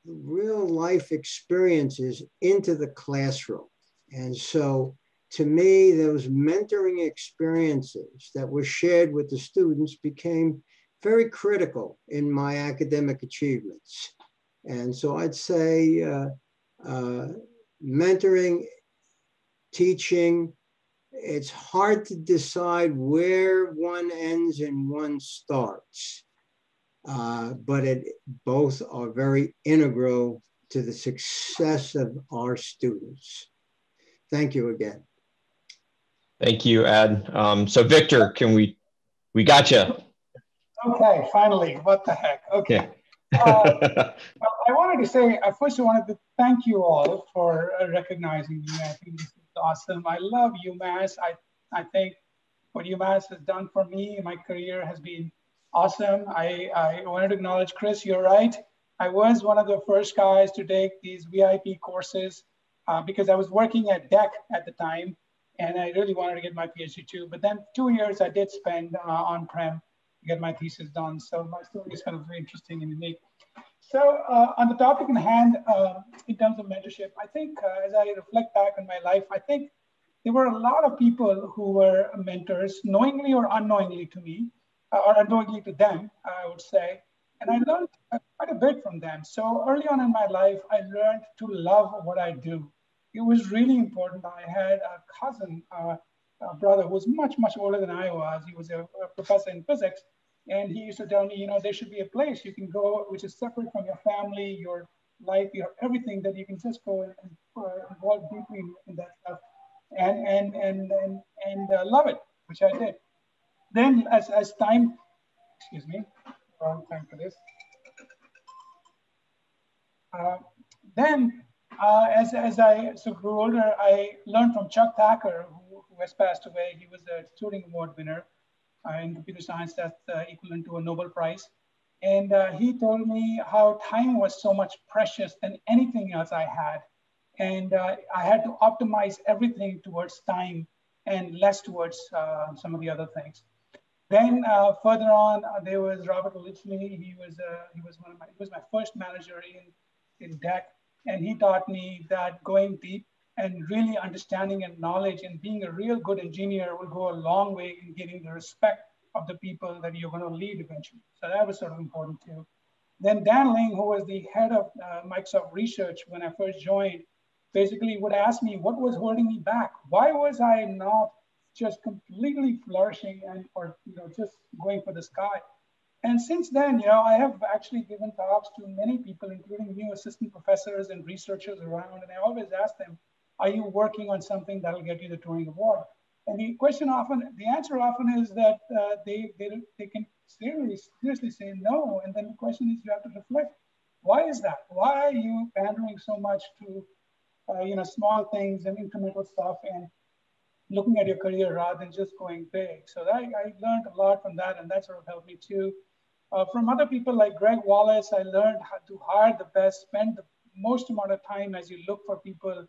real life experiences into the classroom. And so to me, those mentoring experiences that were shared with the students became very critical in my academic achievements. And so I'd say mentoring, teaching, it's hard to decide where one ends and one starts, but both are very integral to the success of our students. Thank you again. Thank you, Ed. So Victor, we got you. Okay, finally, what the heck? Okay. I wanted to say, first I wanted to thank you all for recognizing me. I think this is awesome. I love UMass. I think what UMass has done for me in my career has been awesome. I wanted to acknowledge Chris, you're right. I was one of the first guys to take these VIP courses because I was working at DEC at the time, and I really wanted to get my PhD too. But then 2 years I did spend on-prem to get my thesis done. So my story is kind of very interesting and unique. So on the topic in hand, in terms of mentorship, I think as I reflect back on my life, I think there were a lot of people who were mentors, knowingly or unknowingly to me, or unknowingly to them, I would say. And I learned quite a bit from them. So early on in my life, I learned to love what I do. It was really important. I had a cousin, a brother who was much, much older than I was. He was a professor in physics. And he used to tell me, you know, there should be a place you can go, which is separate from your family, your life, your everything, that you can just go and involve deeply in that stuff and love it, which I did. Then as time, excuse me, wrong time for this. As I grew older, I learned from Chuck Thacker, who has passed away. He was a Turing Award winner in computer science, that's equivalent to a Nobel Prize. And he told me how time was so much precious than anything else I had. And I had to optimize everything towards time and less towards some of the other things. Then further on, there was Robert Lichtley. He was my first manager in DEC. And he taught me that going deep and really understanding and knowledge and being a real good engineer will go a long way in getting the respect of the people that you're going to lead eventually. So that was sort of important too. Then Dan Ling, who was the head of Microsoft Research when I first joined, basically would ask me what was holding me back. Why was I not just completely flourishing or just going for the sky? And since then, I have actually given talks to many people, including new assistant professors and researchers around, and I always ask them, are you working on something that'll get you the Turing Award? And the answer often is that they can seriously say no. And then the question is, you have to reflect, why is that? Why are you pandering so much to small things and incremental stuff and looking at your career rather than just going big? So I learned a lot from that, and that sort of helped me too. From other people like Greg Wallace, I learned how to hire the best, spend the most amount of time as you look for people,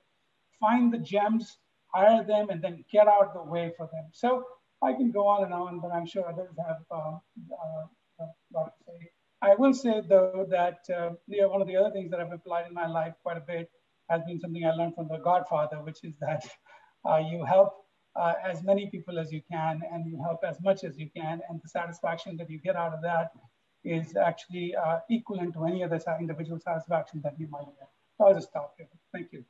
find the gems, hire them, and then get out of the way for them. So I can go on, but I'm sure others have a lot to say. I will say though that one of the other things that I've applied in my life quite a bit has been something I learned from The Godfather, which is that you help as many people as you can, and you help as much as you can, and the satisfaction that you get out of that is actually equivalent to any other individual satisfaction that you might get. So I'll just stop here. Thank you.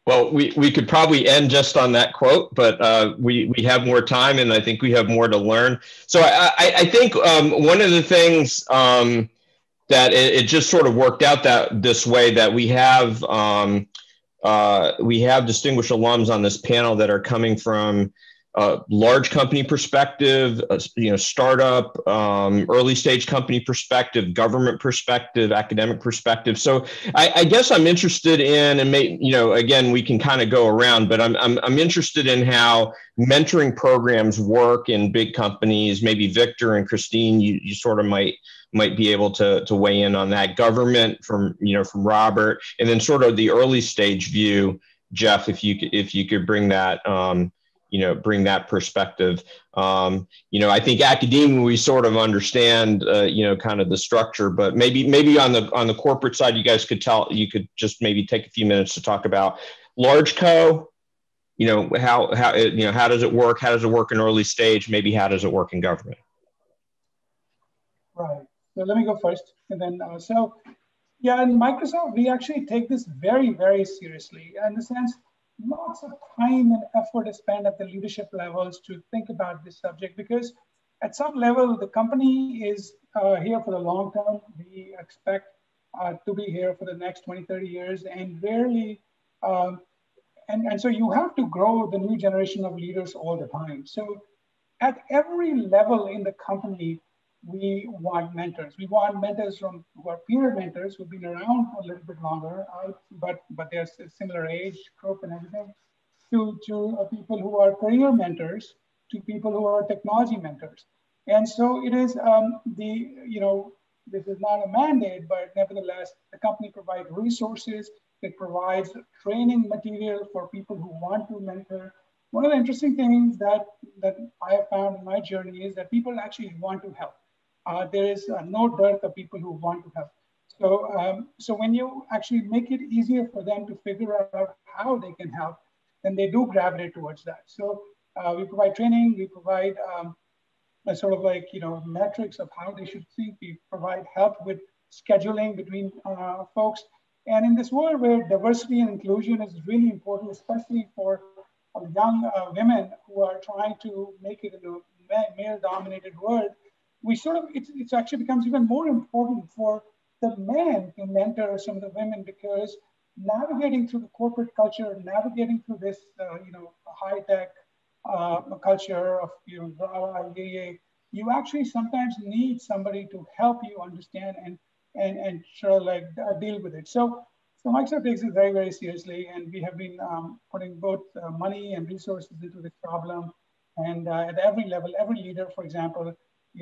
Well, we could probably end just on that quote, but we have more time, and I think we have more to learn. So I think one of the things that it just sort of worked out that this way, that we have distinguished alums on this panel that are coming from large company perspective, startup, early stage company perspective, government perspective, academic perspective. So I guess I'm interested in, and again, we can kind of go around, but I'm interested in how mentoring programs work in big companies. Maybe Victor and Christine, you sort of might be able to weigh in on that. Government from Robert, and then sort of the early stage view, Jeff, if you could bring that bring that perspective. I think academia, we sort of understand kind of the structure, but maybe on the corporate side, you guys could just maybe take a few minutes to talk about large co. How does it work? How does it work in early stage? Maybe how does it work in government? Right. So let me go first, and then yeah, in Microsoft, we actually take this very, very seriously, in the sense, lots of time and effort is spent at the leadership levels to think about this subject, because at some level, the company is here for the long term. We expect to be here for the next 20, 30 years, and rarely, and so you have to grow the new generation of leaders all the time. So at every level in the company, we want mentors. We want mentors who are peer mentors who've been around for a little bit longer, but they're similar age group and everything, to people who are career mentors, to people who are technology mentors. And so it is this is not a mandate, but nevertheless, the company provides resources. It provides training material for people who want to mentor. One of the interesting things that I have found in my journey is that people actually want to help. There is no dearth of people who want to help. So when you actually make it easier for them to figure out how they can help, then they do gravitate towards that. So we provide training, we provide a sort of metrics of how they should think. We provide help with scheduling between folks. And in this world where diversity and inclusion is really important, especially for young women who are trying to make it in a male-dominated world, it actually becomes even more important for the men to mentor some of the women, because navigating through the corporate culture, navigating through this high-tech culture of Ieee, you actually sometimes need somebody to help you understand and sort of deal with it. So Microsoft takes it very, very seriously, and we have been putting both money and resources into this problem. And at every level, every leader, for example,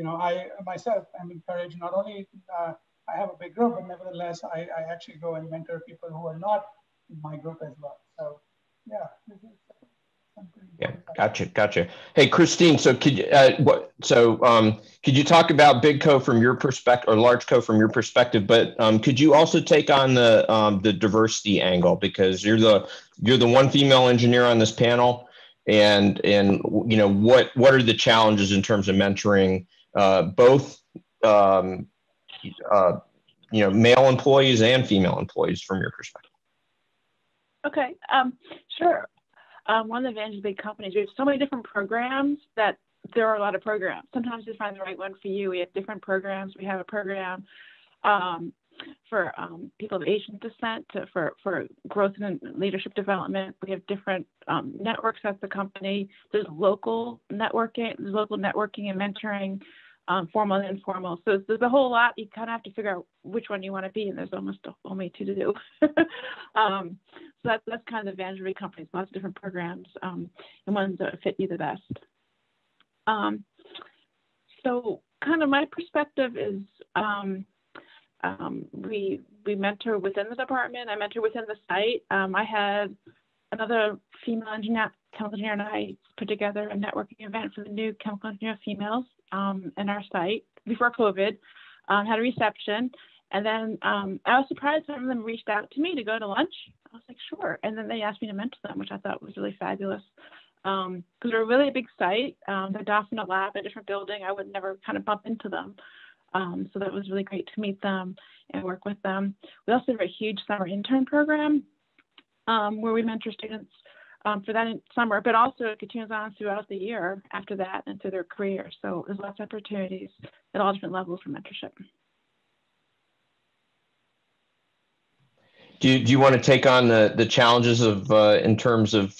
I myself am encouraged. Not only I have a big group, but nevertheless, I actually go and mentor people who are not in my group as well. So yeah. Yeah, gotcha. Hey, Christine, so could you talk about big co from your perspective, or large co from your perspective? But could you also take on the diversity angle, because you're the one female engineer on this panel, and what are the challenges in terms of mentoring both male employees and female employees from your perspective? Okay, sure. One of the advantages of big companies, we have so many different programs that there are a lot of programs. Sometimes you find the right one for you. We have different programs. We have a program for people of Asian descent, for growth and leadership development. We have different networks at the company. There's local networking and mentoring, formal and informal. So there's a whole lot. You kind of have to figure out which one you want to be, and there's almost only two to do. So that's kind of the advantage of big companies, lots of different programs, and ones that fit you the best. So kind of my perspective is we mentor within the department. I mentor within the site. I had another female engineer, chemical engineer, and I put together a networking event for the new chemical engineer females in our site before COVID. Had a reception, and then I was surprised some of them reached out to me to go to lunch. I was like, sure, and then they asked me to mentor them, which I thought was really fabulous. Because they're a really big site. They're off in a lab in a different building. I would never kind of bump into them. So that was really great to meet them and work with them. We also have a huge summer intern program. where we mentor students for that in summer, but also it continues on throughout the year after that and through their career. So there's lots of opportunities at all different levels for mentorship. Do you want to take on the challenges of in terms of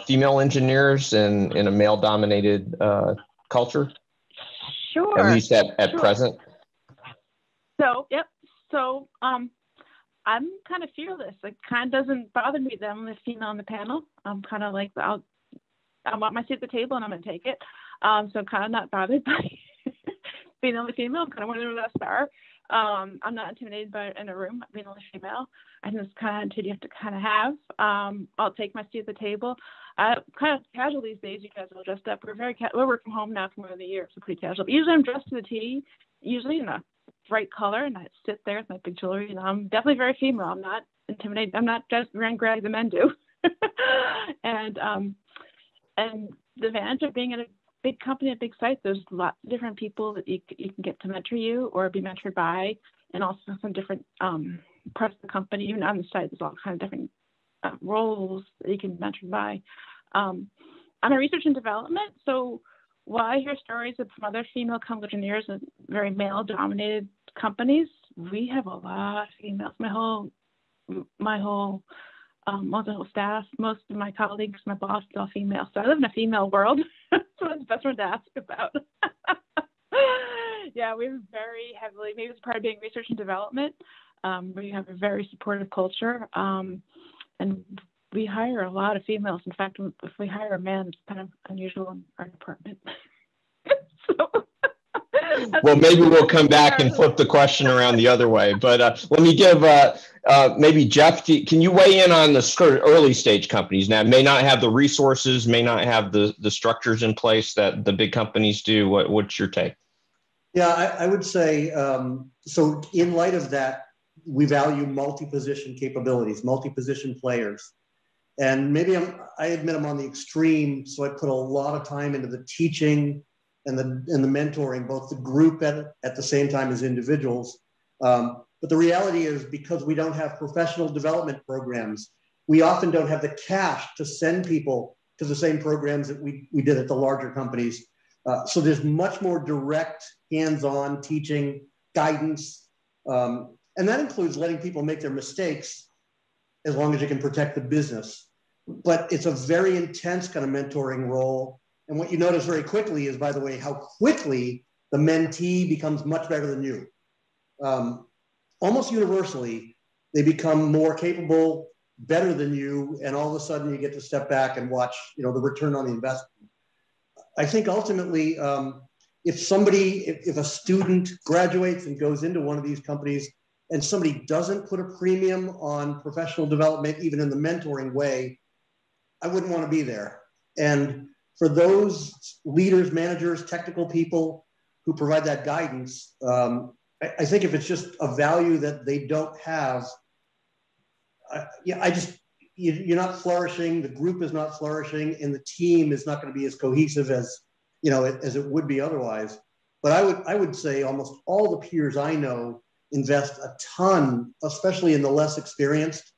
female engineers in a male-dominated culture? Sure. At least at present. So yep. So I'm kind of fearless. It kind of doesn't bother me that I'm the female on the panel. I'm kind of like I want my seat at the table and I'm going to take it. So I'm kind of not bothered by being the only female. I'm kind of one of the star. I'm not intimidated by it in a room being only female. I think it's kind of attitude you have to kind of have. I'll take my seat at the table. Kind of casual these days. You guys are all dressed up. We're working from home now for more than a year, so pretty casual. But usually I'm dressed to the T, usually in a bright color, and I sit there with my big jewelry. And I'm definitely very female. I'm not intimidated. I'm not just wearing gray like the men do. And the advantage of being at a big company, a big site, there's lots of different people that you can get to mentor you or be mentored by, and also some different parts of the company. Even on the site, there's all kinds of different roles that you can be mentored by. I'm in research and development, so while I hear stories from other female chemical engineers in very male-dominated companies, we have a lot of females. My whole staff, most of my colleagues, my boss is all female. So I live in a female world. So that's the best one to ask about. Yeah, we're very heavily, maybe it's part of being research and development. We have a very supportive culture. And we hire a lot of females. In fact, if we hire a man, it's kind of unusual in our department. Well, maybe we'll come back and flip the question around the other way. But let me give maybe Jeff, can you weigh in on the early stage companies? Now, may not have the resources, may not have the structures in place that the big companies do. What's your take? Yeah, I would say, so in light of that, we value multi-position capabilities, multi-position players. And maybe I admit I'm on the extreme, so I put a lot of time into the teaching and the mentoring, both the group at the same time as individuals. But the reality is, because we don't have professional development programs, we often don't have the cash to send people to the same programs that we did at the larger companies. So there's much more direct, hands-on teaching, guidance. And that includes letting people make their mistakes as long as you can protect the business. But it's a very intense kind of mentoring role. And what you notice very quickly is, by the way, how quickly the mentee becomes much better than you. Almost universally, they become more capable, better than you, and all of a sudden you get to step back and watch, the return on the investment. I think ultimately, if a student graduates and goes into one of these companies and somebody doesn't put a premium on professional development, even in the mentoring way, I wouldn't want to be there. And for those leaders, managers, technical people who provide that guidance, I think if it's just a value that they don't have, you're not flourishing, the group is not flourishing, and the team is not going to be as cohesive as it would be otherwise. But I would say almost all the peers I know invest a ton, especially in the less experienced,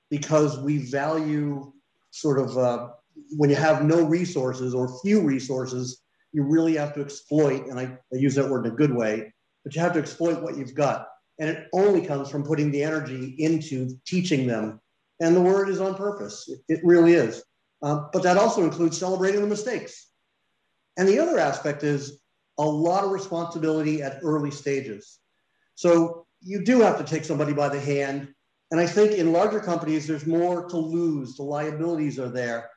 because we value sort of when you have no resources or few resources, you really have to exploit, and I use that word in a good way, but you have to exploit what you've got. And it only comes from putting the energy into teaching them. And the word is on purpose. It really is. But that also includes celebrating the mistakes. And the other aspect is a lot of responsibility at early stages. So you do have to take somebody by the hand. And I think in larger companies, there's more to lose. The liabilities are there.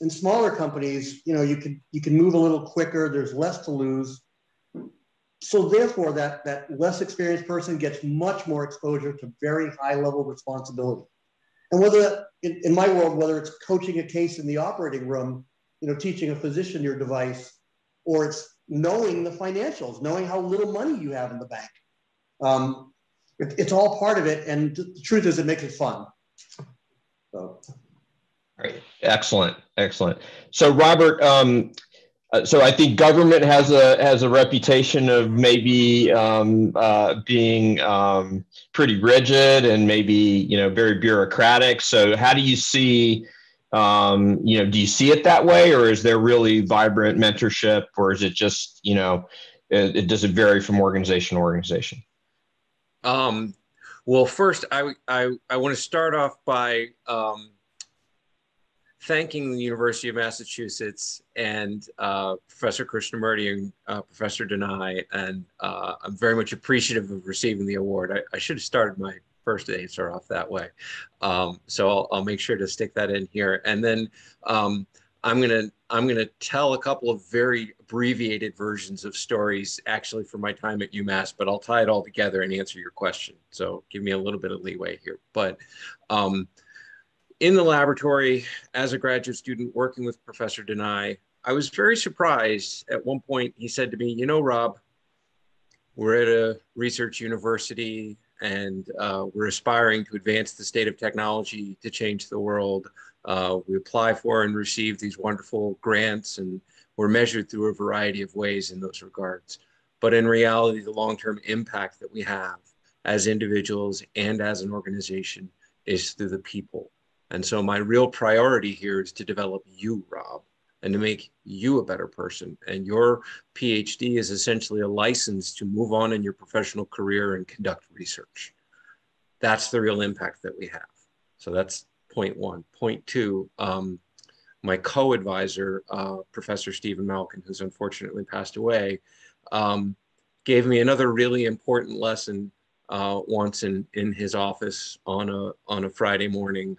In smaller companies, you can move a little quicker. There's less to lose. So therefore, that less experienced person gets much more exposure to very high level responsibility. And whether, in my world, whether it's coaching a case in the operating room, teaching a physician your device, or it's knowing the financials, knowing how little money you have in the bank. It's all part of it. And the truth is, it makes it fun. So. Great. Excellent. Excellent. So Robert, So I think government has a reputation of maybe being pretty rigid and maybe very bureaucratic. So how do you see do you see it that way, or is there really vibrant mentorship, or is it just does it vary from organization to organization? Well, first I want to start off by thanking the University of Massachusetts and Professor Krishnamurti and Professor Denai, and I'm very much appreciative of receiving the award. I should have started my first answer off that way, so I'll make sure to stick that in here. And then I'm gonna tell a couple of very abbreviated versions of stories, actually, from my time at UMass, but I'll tie it all together and answer your question. So give me a little bit of leeway here, but. In the laboratory, as a graduate student working with Professor Denai, I was very surprised. At one point, he said to me, Rob, we're at a research university and we're aspiring to advance the state of technology to change the world. We apply for and receive these wonderful grants, and we're measured through a variety of ways in those regards. But in reality, the long-term impact that we have as individuals and as an organization is through the people. And so my real priority here is to develop you, Rob, and to make you a better person. And your PhD is essentially a license to move on in your professional career and conduct research. That's the real impact that we have. So that's point one. Point two, my co-advisor, Professor Stephen Malkin, who's unfortunately passed away, gave me another really important lesson once in his office on a Friday morning,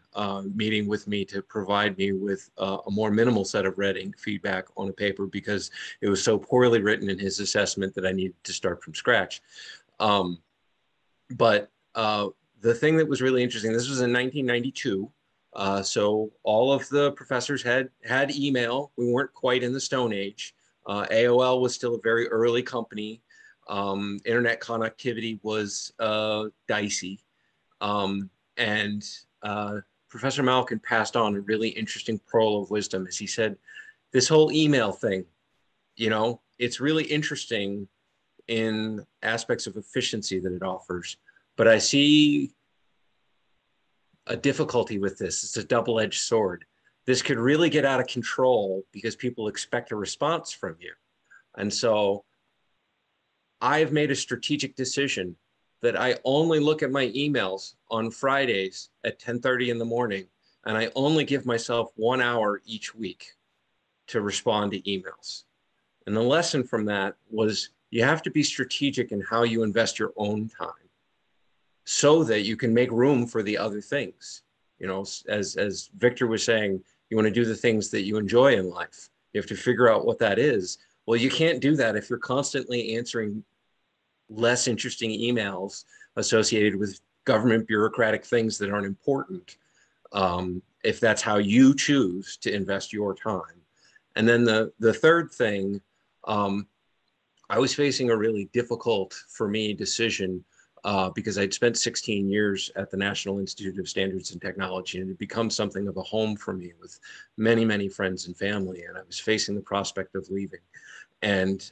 meeting with me to provide me with a more minimal set of red ink feedback on a paper because it was so poorly written in his assessment that I needed to start from scratch. But the thing that was really interesting, this was in 1992. So all of the professors had email. We weren't quite in the Stone Age. AOL was still a very early company. Internet connectivity was dicey. And Professor Malkin passed on a really interesting pearl of wisdom as he said, this whole email thing, it's really interesting in aspects of efficiency that it offers, but I see a difficulty with this. It's a double-edged sword. This could really get out of control because people expect a response from you. And so I've made a strategic decision that I only look at my emails on Fridays at 10:30 in the morning, and I only give myself 1 hour each week to respond to emails. And the lesson from that was you have to be strategic in how you invest your own time so that you can make room for the other things. As Victor was saying, you want to do the things that you enjoy in life. You have to figure out what that is. Well, you can't do that if you're constantly answering less interesting emails associated with government bureaucratic things that aren't important, if that's how you choose to invest your time. And then the third thing, I was facing a really difficult for me decision because I'd spent 16 years at the National Institute of Standards and Technology, and it had become something of a home for me with many, many friends and family. And I was facing the prospect of leaving. And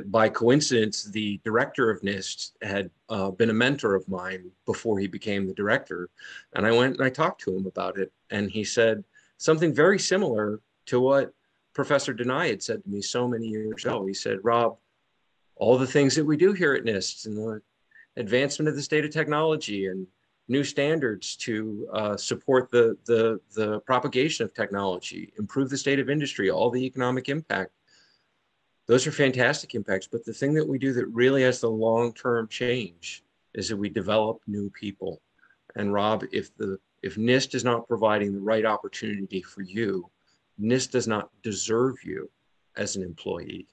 by coincidence, the director of NIST had been a mentor of mine before he became the director. And I went and I talked to him about it. And he said something very similar to what Professor Denai had said to me so many years ago. He said, Rob, all the things that we do here at NIST and the advancement of the state of technology and new standards to support the propagation of technology, improve the state of industry, all the economic impact, those are fantastic impacts. But the thing that we do that really has the long-term change is that we develop new people. And Rob, if NIST is not providing the right opportunity for you, NIST does not deserve you as an employee.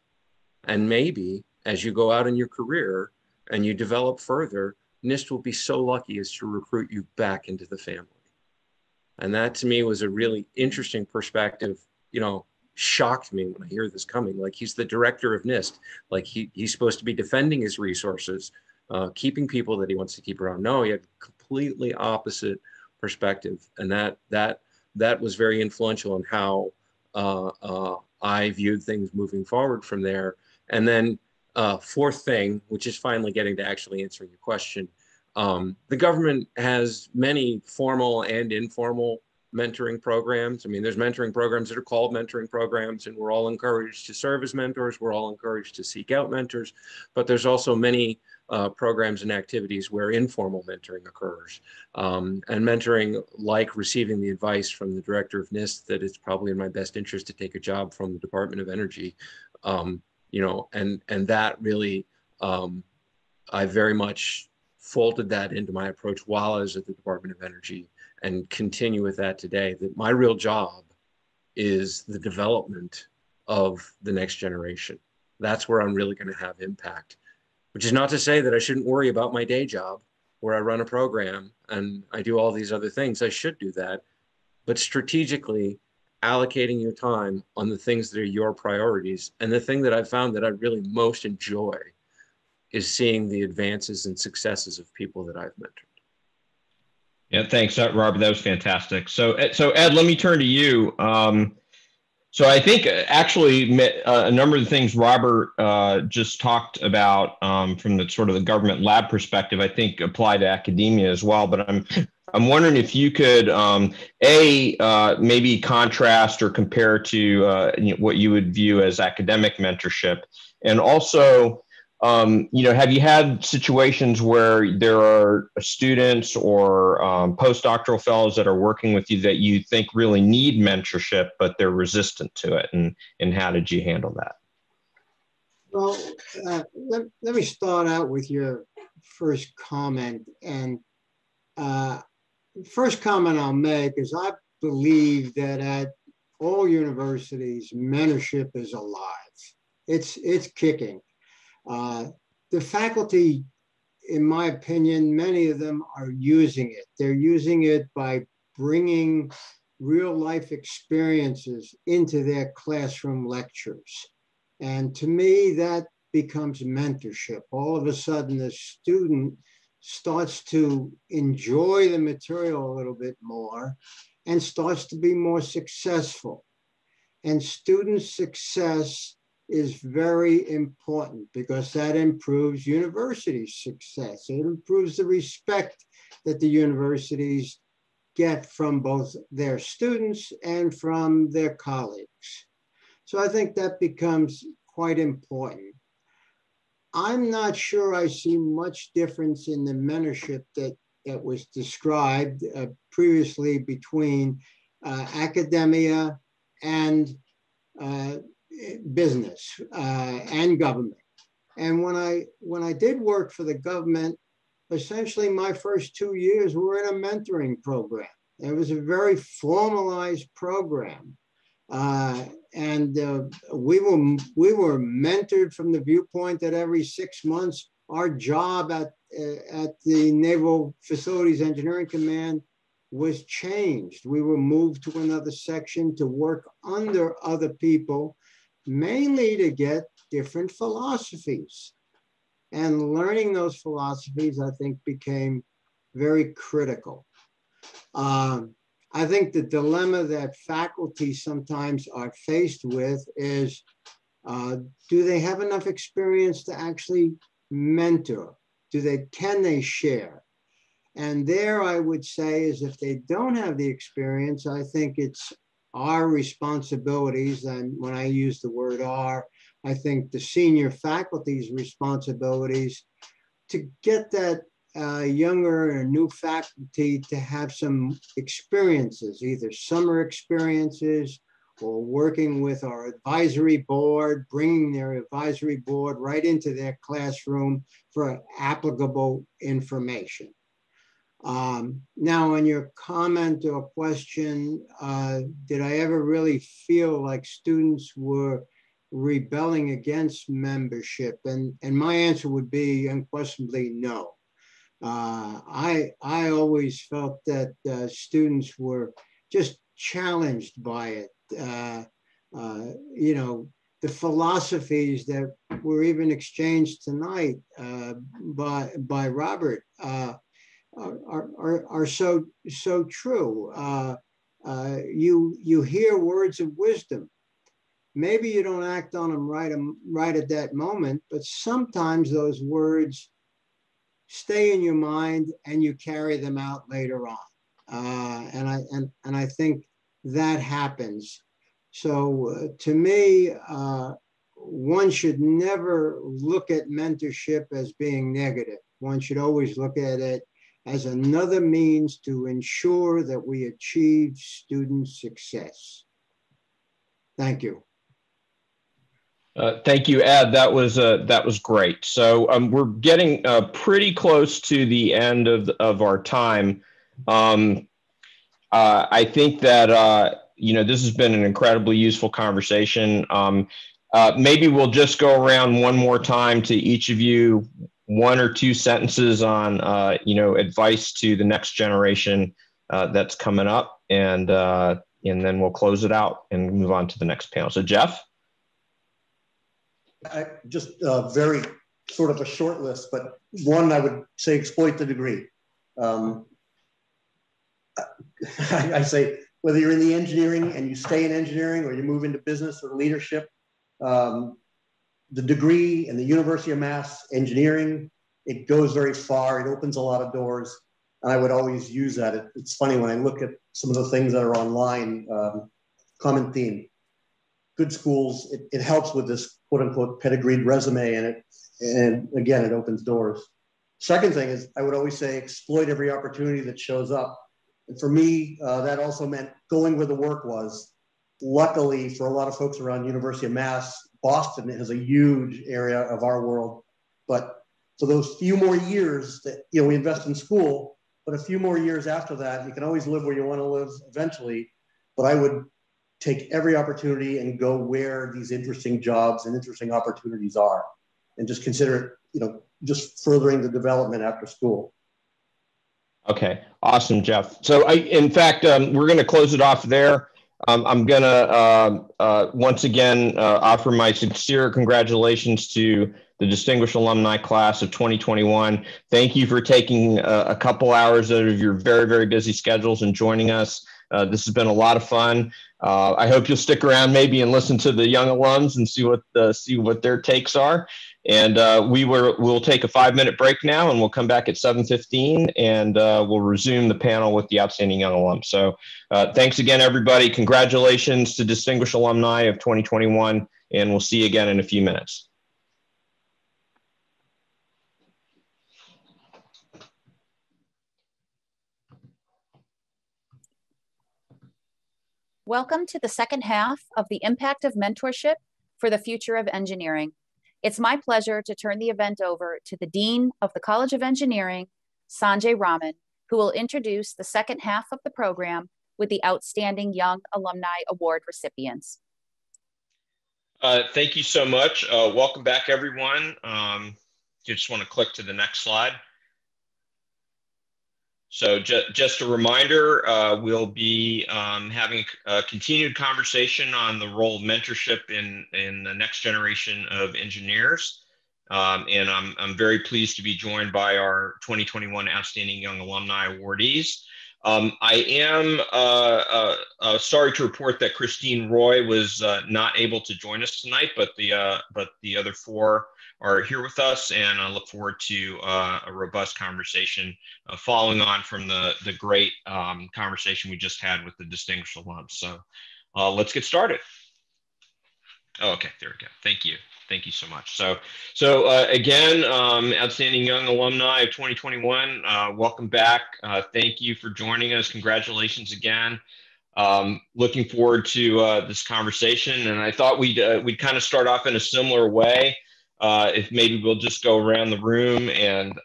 And maybe as you go out in your career and you develop further, NIST will be so lucky as to recruit you back into the family. And that to me was a really interesting perspective, shocked me when I hear this coming. Like, he's the director of NIST. Like he's supposed to be defending his resources, keeping people that he wants to keep around. No, he had a completely opposite perspective. And that was very influential in how I viewed things moving forward from there. And then fourth thing, which is finally getting to actually answering your question, the government has many formal and informal mentoring programs. I mean, there's mentoring programs that are called mentoring programs, and we're all encouraged to serve as mentors. We're all encouraged to seek out mentors, but there's also many programs and activities where informal mentoring occurs. And mentoring, like receiving the advice from the director of NIST that it's probably in my best interest to take a job from the Department of Energy, you know, and that really, I very much folded that into my approach while I was at the Department of Energy, and continue with that today, that my real job is the development of the next generation. That's where I'm really going to have impact, which is not to say that I shouldn't worry about my day job where I run a program and I do all these other things. I should do that, but strategically allocating your time on the things that are your priorities. And the thing that I've found that I really most enjoy is seeing the advances and successes of people that I've mentored. Yeah, thanks, Robert. That was fantastic. So Ed, let me turn to you. So I think actually a number of the things Robert just talked about from the sort of the government lab perspective, I think apply to academia as well. But I'm wondering if you could maybe contrast or compare to what you would view as academic mentorship, and also have you had situations where there are students or postdoctoral fellows that are working with you that you think really need mentorship, but they're resistant to it? And how did you handle that? Well, let me start out with your first comment. And first comment I'll make is I believe that at all universities, mentorship is alive. It's kicking. The faculty, in my opinion, many of them are using it. They're using it by bringing real life experiences into their classroom lectures. And to me, that becomes mentorship. All of a sudden, the student starts to enjoy the material a little bit more and starts to be more successful. And student success is very important because that improves university success. It improves the respect that the universities get from both their students and from their colleagues. So I think that becomes quite important. I'm not sure I see much difference in the mentorship that was described previously between academia and business and government. And when I did work for the government, essentially my first 2 years were in a mentoring program. It was a very formalized program. And we were mentored from the viewpoint that every 6 months, our job at the Naval Facilities Engineering Command was changed. We were moved to another section to work under other people, mainly to get different philosophies. And learning those philosophies, I think, became very critical. I think the dilemma that faculty sometimes are faced with is, do they have enough experience to actually mentor? Can they share? And there I would say is if they don't have the experience, I think it's our responsibilities, and when I use the word our, I think the senior faculty's responsibilities to get that younger or new faculty to have some experiences, either summer experiences or working with our advisory board, bringing their advisory board right into their classroom for applicable information. Now, on your comment or question, did I ever really feel like students were rebelling against membership? And my answer would be unquestionably no. I always felt that students were just challenged by it. The philosophies that were even exchanged tonight by Robert are so true. You hear words of wisdom, maybe you don't act on them right at that moment, but sometimes those words stay in your mind and you carry them out later on. And I think that happens. So to me, one should never look at mentorship as being negative. One should always look at it as another means to ensure that we achieve student success. Thank you. Thank you, Ed. That was great. So we're getting pretty close to the end of our time. I think that this has been an incredibly useful conversation. Maybe we'll just go around one more time to each of you, 1 or 2 sentences on advice to the next generation that's coming up, and then we'll close it out and move on to the next panel. So Jeff. Just very sort of a short list, but one, I would say exploit the degree. I say whether you're in the engineering and you stay in engineering or you move into business or leadership, the degree in the University of Mass engineering, it goes very far. It opens a lot of doors. And I would always use that. It's funny when I look at some of the things that are online, common theme. Good schools, it helps with this quote unquote pedigreed resume, and again, it opens doors. Second thing is I would always say exploit every opportunity that shows up. And for me, that also meant going where the work was. Luckily for a lot of folks around University of Mass, Boston has a huge area of our world. But for those few more years that we invest in school, but a few more years after that, you can always live where you want to live eventually. But I would take every opportunity and go where these interesting jobs and interesting opportunities are, and just consider it, just furthering the development after school. Okay, awesome, Jeff. So in fact, we're going to close it off there. I'm going to once again offer my sincere congratulations to the distinguished alumni class of 2021. Thank you for taking a couple hours out of your very, very busy schedules and joining us. This has been a lot of fun. I hope you'll stick around maybe and listen to the young alums and see what their takes are. And we'll take a 5-minute break now, and we'll come back at 7:15, and we'll resume the panel with the outstanding young alums. So thanks again, everybody. Congratulations to distinguished alumni of 2021, and we'll see you again in a few minutes. Welcome to the second half of the Impact of Mentorship for the Future of Engineering. It's my pleasure to turn the event over to the Dean of the College of Engineering, Sanjay Rahman, who will introduce the second half of the program with the Outstanding Young Alumni Award recipients. Thank you so much. Welcome back, everyone. You just want to click to the next slide. So just a reminder, we'll be having a continued conversation on the role of mentorship in the next generation of engineers. And I'm very pleased to be joined by our 2021 Outstanding Young Alumni Awardees. I am sorry to report that Christine Roy was not able to join us tonight, but the other 4 are here with us, and I look forward to a robust conversation following on from the great conversation we just had with the distinguished alums. So let's get started. Oh, okay, there we go. Thank you. Thank you so much. So again, Outstanding Young Alumni of 2021, welcome back. Thank you for joining us. Congratulations again. Looking forward to this conversation, and I thought we'd kind of start off in a similar way. If maybe we'll just go around the room, and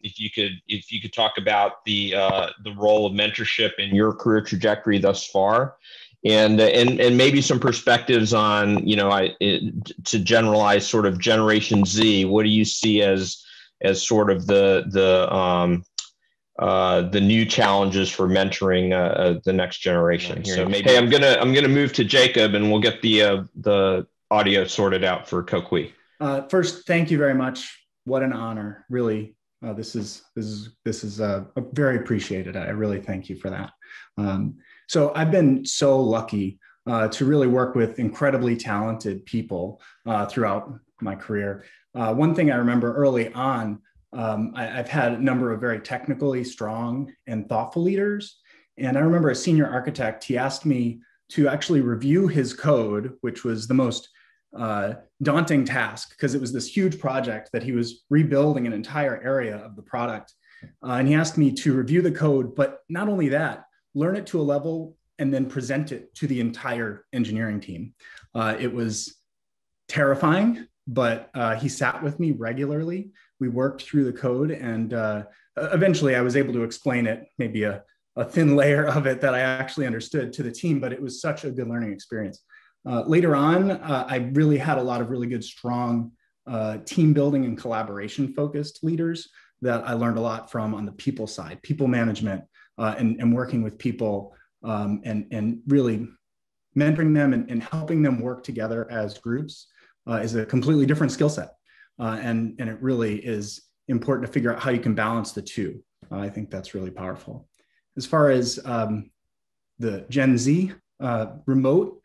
if you could talk about the role of mentorship in your career trajectory thus far, and maybe some perspectives on to generalize sort of Generation Z. What do you see as sort of the new challenges for mentoring the next generation? So maybe hey, I'm gonna move to Jacob, and we'll get the audio sorted out for Kokwi. First, thank you very much. What an honor, really. This is very appreciated. I really thank you for that. So I've been so lucky to really work with incredibly talented people throughout my career. One thing I remember early on, I've had a number of very technically strong and thoughtful leaders. And I remember a senior architect, he asked me to actually review his code, which was the most daunting task because it was this huge project that he was rebuilding an entire area of the product. And he asked me to review the code, but not only that, learn it to a level and then present it to the entire engineering team. It was terrifying, but he sat with me regularly. We worked through the code, and eventually I was able to explain it, maybe a thin layer of it that I actually understood to the team, but it was such a good learning experience. Later on, I really had a lot of really good, strong team building and collaboration focused leaders that I learned a lot from on the people side, people management, and working with people and really mentoring them and helping them work together as groups is a completely different skill set. And it really is important to figure out how you can balance the two. I think that's really powerful. As far as the Gen Z, remote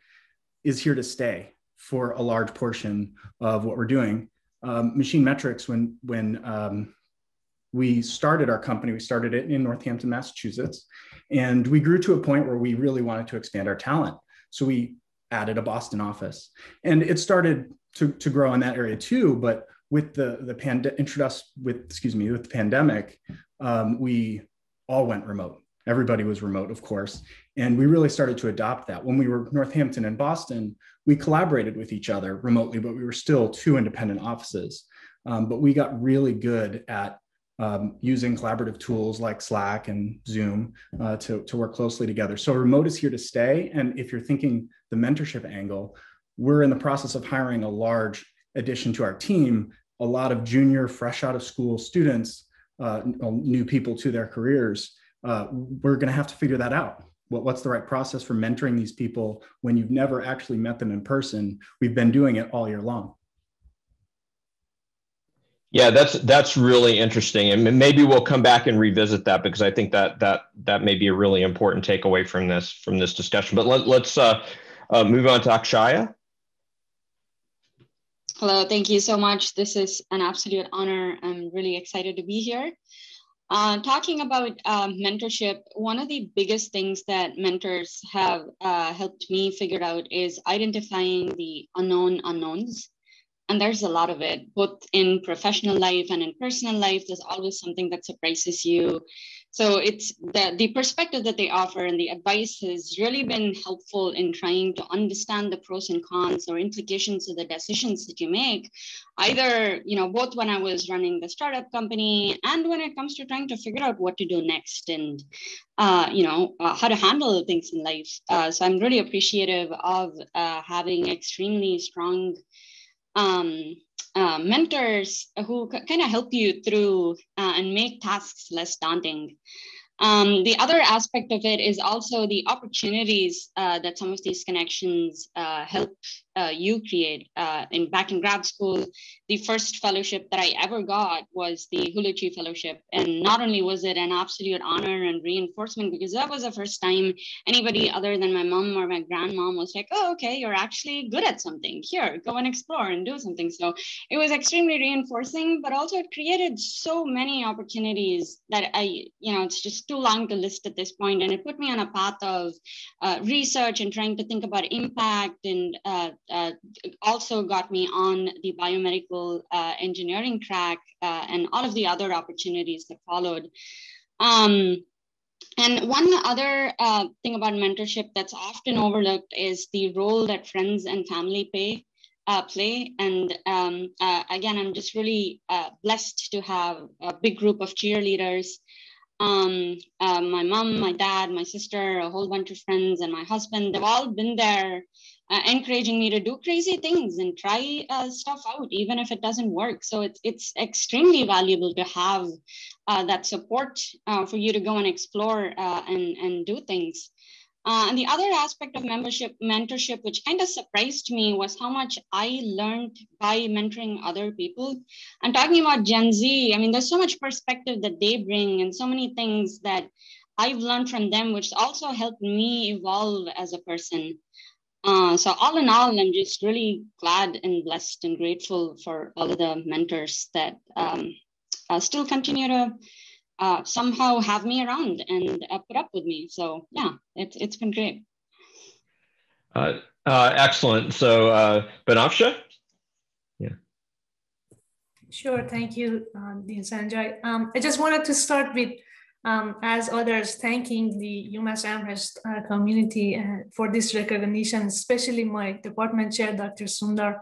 is here to stay for a large portion of what we're doing. Machine Metrics, when we started our company, we started it in Northampton, Massachusetts, and we grew to a point where we really wanted to expand our talent. So we added a Boston office, and it started to grow in that area too. But with the pandemic, we all went remote. Everybody was remote, of course. And we really started to adopt that. When we were Northampton and Boston, we collaborated with each other remotely, but we were still two independent offices. But we got really good at using collaborative tools like Slack and Zoom to work closely together. So remote is here to stay. And if you're thinking the mentorship angle, we're in the process of hiring a large addition to our team, a lot of junior, fresh out of school students, new people to their careers. We're going to have to figure that out. What's the right process for mentoring these people when you've never actually met them in person? We've been doing it all year long. Yeah, that's really interesting, and maybe we'll come back and revisit that because I think that may be a really important takeaway from this discussion. But let's move on to Akshaya. Hello, thank you so much. This is an absolute honor. I'm really excited to be here. Talking about mentorship, one of the biggest things that mentors have helped me figure out is identifying the unknown unknowns. And there's a lot of it, both in professional life and in personal life. There's always something that surprises you. So it's the perspective that they offer and the advice has really been helpful in trying to understand the pros and cons or implications of the decisions that you make, either, both when I was running the startup company and when it comes to trying to figure out what to do next and, how to handle things in life. So I'm really appreciative of having extremely strong mentors who kind of help you through and make tasks less daunting. The other aspect of it is also the opportunities that some of these connections help you create. Back in grad school, the first fellowship that I ever got was the Huluchi Fellowship. And not only was it an absolute honor and reinforcement, because that was the first time anybody other than my mom or my grandmom was like, oh, okay, you're actually good at something. Here, go and explore and do something. So it was extremely reinforcing, but also it created so many opportunities that it's just too long to list at this point. And it put me on a path of research and trying to think about impact, and also got me on the biomedical engineering track and all of the other opportunities that followed. And one other thing about mentorship that's often overlooked is the role that friends and family play. And again, I'm just really blessed to have a big group of cheerleaders. My mom, my dad, my sister, a whole bunch of friends, and my husband, they've all been there encouraging me to do crazy things and try stuff out, even if it doesn't work. So it's extremely valuable to have that support for you to go and explore and do things. And the other aspect of mentorship, which kind of surprised me, was how much I learned by mentoring other people. And talking about Gen Z, I mean, there's so much perspective that they bring and so many things that I've learned from them, which also helped me evolve as a person. So all in all, I'm just really glad and blessed and grateful for all of the mentors that still continue to somehow have me around and put up with me. So yeah, it's been great. Excellent. So Banafsha? Yeah. Sure, thank you, Dean Sanjay. I just wanted to start with, as others, thanking the UMass Amherst community for this recognition, especially my department chair, Dr. Sundar,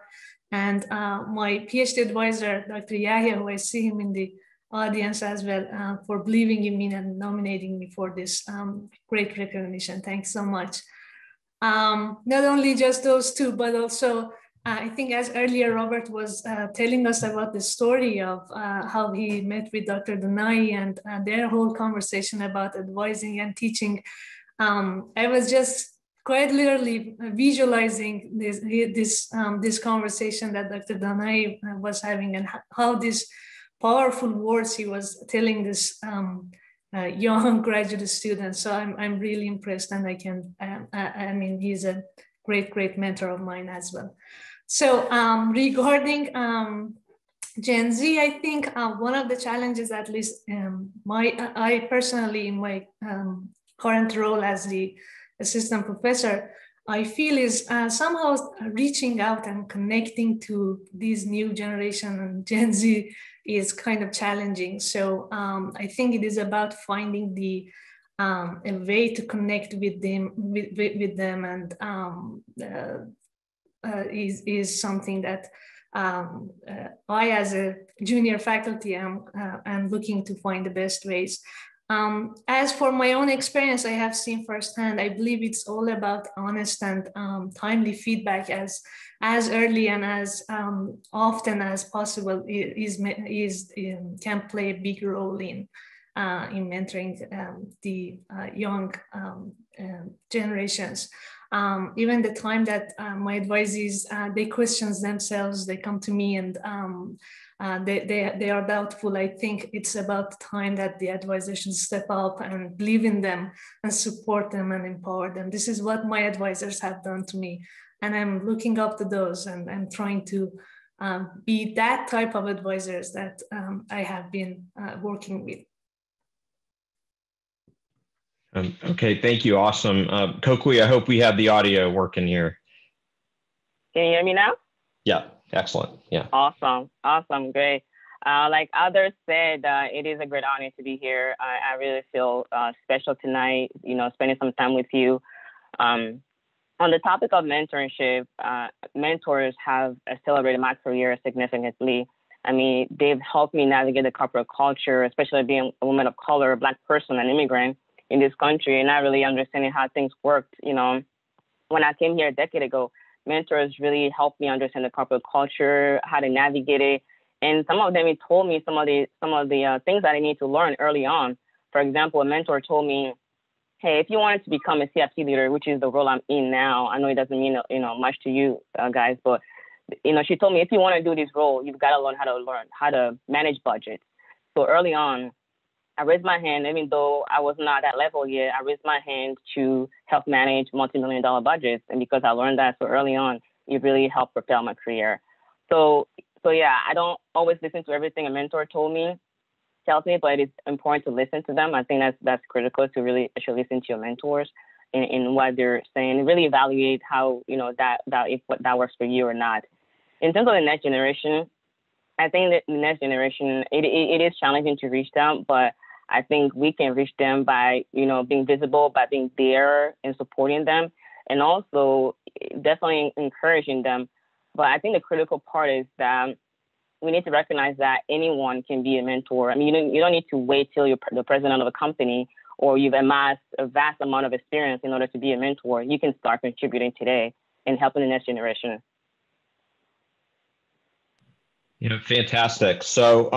and my PhD advisor, Dr. Ieee, who I see him in the audience as well, for believing in me and nominating me for this great recognition. Thanks so much. Not only just those two, but also I think as earlier Robert was telling us about the story of how he met with Dr. Donai and their whole conversation about advising and teaching. I was just quite literally visualizing this conversation that Dr. Donai was having, and how these powerful words he was telling this young graduate students. So I'm really impressed, and I mean, he's a great mentor of mine as well. So regarding Gen Z, I think one of the challenges, at least I personally, in my current role as the assistant professor, I feel is somehow reaching out and connecting to these new generation and Gen Z is kind of challenging. So I think it is about finding a way to connect with them, and is something that I, as a junior faculty, am looking to find the best ways. As for my own experience, I have seen firsthand, I believe it's all about honest and timely feedback as early and as often as possible can play a big role in mentoring the young generations. Even the time that my advisees, they question themselves, they come to me and they are doubtful. I think it's about time that the advisor should step up and believe in them and support them and empower them. This is what my advisors have done to me. And I'm looking up to those, and I'm trying to be that type of advisors that I have been working with. Okay, thank you. Awesome. Kokui, I hope we have the audio working here. Can you hear me now? Yeah, excellent. Yeah. Awesome, great. Like others said, it is a great honor to be here. I really feel special tonight, spending some time with you. On the topic of mentorship, mentors have accelerated my career significantly. I mean, they've helped me navigate the corporate culture, especially being a woman of color, a Black person, an immigrant in this country, and not really understanding how things worked. When I came here a decade ago, mentors really helped me understand the corporate culture, how to navigate it. And some of them told me some of the things that I need to learn early on. For example, a mentor told me, hey, if you wanted to become a CFP leader, which is the role I'm in now, I know it doesn't mean much to you guys, but she told me, if you want to do this role, you've got to learn how to manage budgets. So early on, I raised my hand, even though I was not at that level yet. I raised my hand to help manage multi-million-dollar budgets, and because I learned that so early on, it really helped propel my career. So yeah, I don't always listen to everything a mentor tells me, but it is important to listen to them. I think that's critical, to really actually listen to your mentors in what they're saying, and really evaluate how if that works for you or not. In terms of the next generation, I think that the next generation, it is challenging to reach them, but I think we can reach them by, being visible, by being there and supporting them, and also definitely encouraging them. But I think the critical part is that we need to recognize that anyone can be a mentor. I mean, you don't need to wait till you're the president of a company or you've amassed a vast amount of experience in order to be a mentor. You can start contributing today and helping the next generation. Fantastic. So,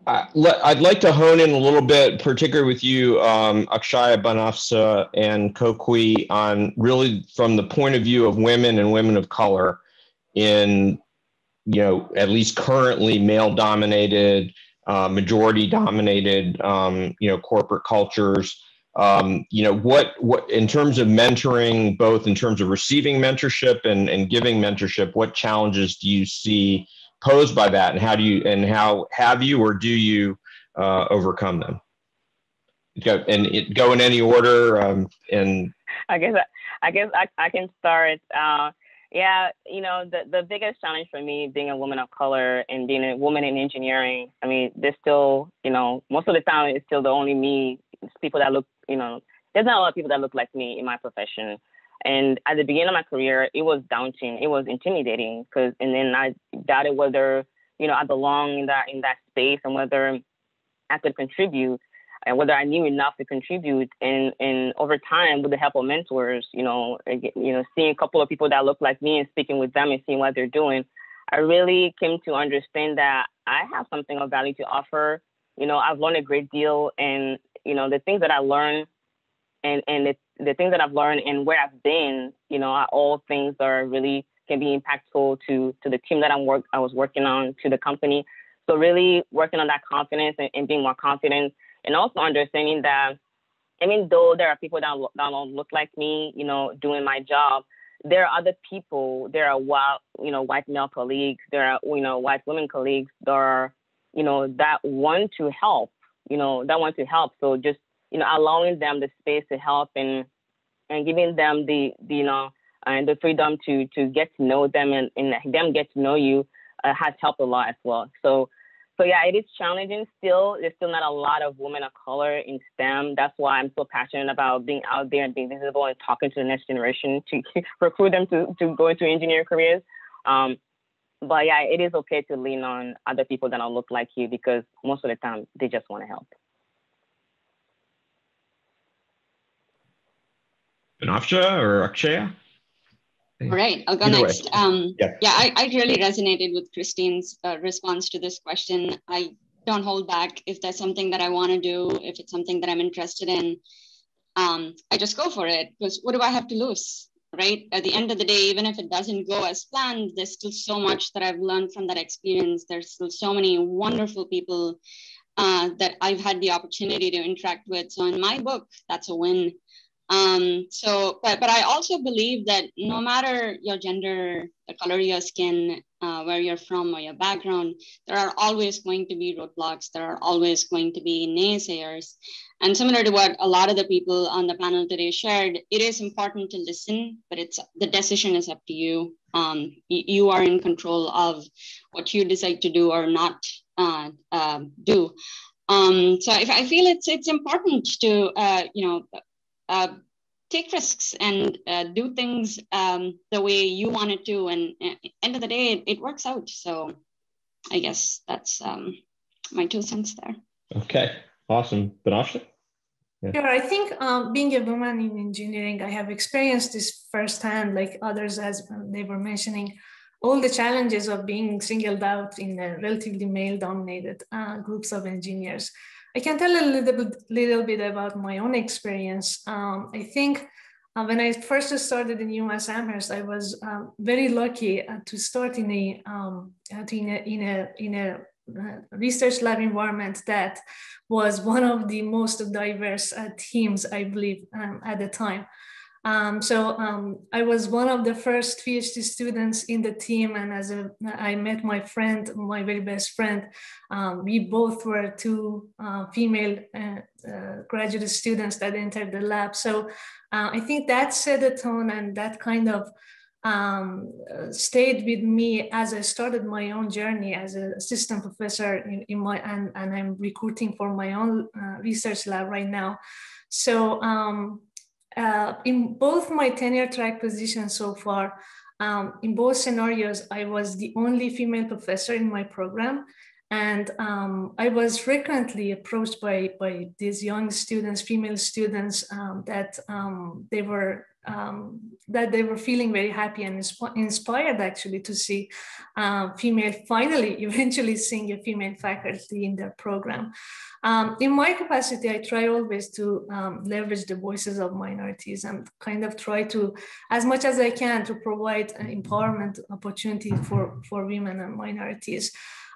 I'd like to hone in a little bit, particularly with you, Akshaya, Banafsa, and Kokui, on really from the point of view of women and women of color in, at least currently male-dominated, majority-dominated, corporate cultures. You know, what in terms of mentoring, both in terms of receiving mentorship and giving mentorship, what challenges do you see posed by that, and how have you or do you overcome them? Go in any order. And I guess I can start. Yeah, you know, the biggest challenge for me being a woman of color and being a woman in engineering, I mean, there's still, you know, most of the time it's still the only me, it's people that look, you know, there's not a lot of people that look like me in my profession. And at the beginning of my career, it was daunting, it was intimidating, and then I doubted whether, you know, I belong in that space and whether I could contribute and whether I knew enough to contribute. And over time, with the help of mentors, you know, seeing a couple of people that look like me and speaking with them and seeing what they're doing, I really came to understand that I have something of value to offer. You know, I've learned a great deal, and, you know, the things that I learned and the things that I've learned and where I've been, you know, are all things that are really can be impactful to the team that I was working on, to the company. So really working on that confidence and being more confident. And also understanding that, I mean, though there are people that don't look like me, you know, doing my job, there are other people, there are white male colleagues, there are, you know, white women colleagues that are, you know, that want to help. So just, you know, allowing them the space to help and giving them the you know, and the freedom to get to know them and them get to know you has helped a lot as well. So yeah, it is challenging still. There's still not a lot of women of color in STEM. That's why I'm so passionate about being out there and being visible and talking to the next generation to recruit them to go into engineering careers. But yeah, it is okay to lean on other people that don't look like you, because most of the time they just want to help. Banafsha or Akshaya? All right, I'll go Either next. Yeah, I really resonated with Christine's response to this question. I don't hold back. If there's something that I want to do, if it's something that I'm interested in, I just go for it, because what do I have to lose, right? At the end of the day, even if it doesn't go as planned, there's still so much that I've learned from that experience. There's still so many wonderful people that I've had the opportunity to interact with. So in my book, that's a win. But I also believe that no matter your gender, the color of your skin, where you're from or your background, there are always going to be roadblocks. There are always going to be naysayers. And similar to what a lot of the people on the panel today shared, it is important to listen, but the decision is up to you. You are in control of what you decide to do or not do. So I feel it's important to, take risks and do things the way you want it to. And at the end of the day, it works out. So I guess that's my 2 cents there. Okay, awesome. Banafsha? Yeah. Sure, I think being a woman in engineering, I have experienced this firsthand, like others, as they were mentioning, all the challenges of being singled out in a relatively male-dominated groups of engineers. I can tell a little bit about my own experience. I think when I first started in UMass Amherst, I was very lucky to start in a research lab environment that was one of the most diverse teams, I believe, at the time. I was one of the first PhD students in the team, and I met my friend, my very best friend. We both were 2 female graduate students that entered the lab. So I think that set a tone, and that kind of stayed with me as I started my own journey as an assistant professor and I'm recruiting for my own research lab right now. So in both my tenure track positions so far, in both scenarios, I was the only female professor in my program. And I was frequently approached by these young students, female students, that they were feeling very happy and inspired actually to see eventually seeing a female faculty in their program. In my capacity, I try always to leverage the voices of minorities and kind of try to, as much as I can, to provide an empowerment opportunity for women and minorities.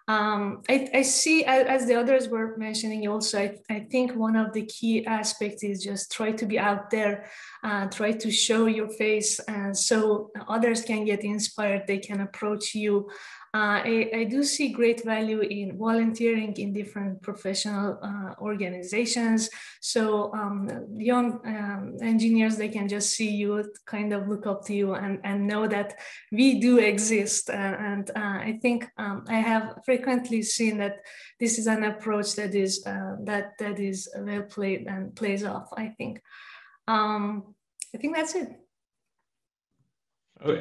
I see, as the others were mentioning also, I think one of the key aspects is just try to be out there, try to show your face, so others can get inspired, they can approach you. I do see great value in volunteering in different professional organizations. So young engineers, they can just see you, kind of look up to you and know that we do exist. And I think I have frequently seen that this is an approach that is that is well played and plays off, I think. I think that's it.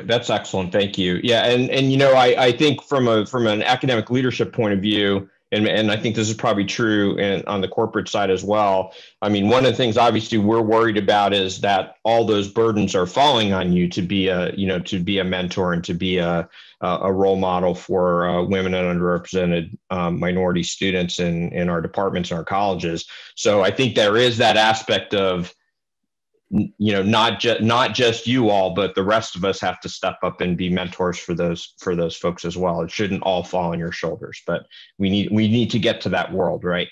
That's excellent. Thank you. Yeah. And you know, I think from an academic leadership point of view, and I think this is probably true on the corporate side as well. I mean, one of the things obviously we're worried about is that all those burdens are falling on you to be a mentor and to be a role model for women and underrepresented minority students in our departments and our colleges. So I think there is that aspect of, you know, not just you all, but the rest of us have to step up and be mentors for those folks as well. It shouldn't all fall on your shoulders, but we need to get to that world, right?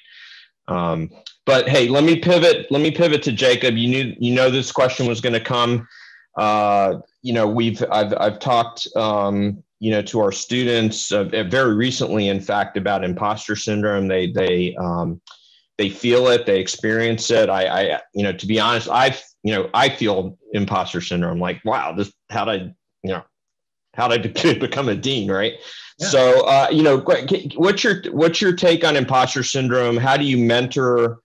But hey, let me pivot to Jacob. You know this question was going to come. You know, I've talked you know, to our students very recently, in fact, about imposter syndrome. They feel it, they experience it. I you know, to be honest, I feel imposter syndrome. Like, wow, how did I become a dean, right? Yeah. So, you know, what's your take on imposter syndrome? How do you mentor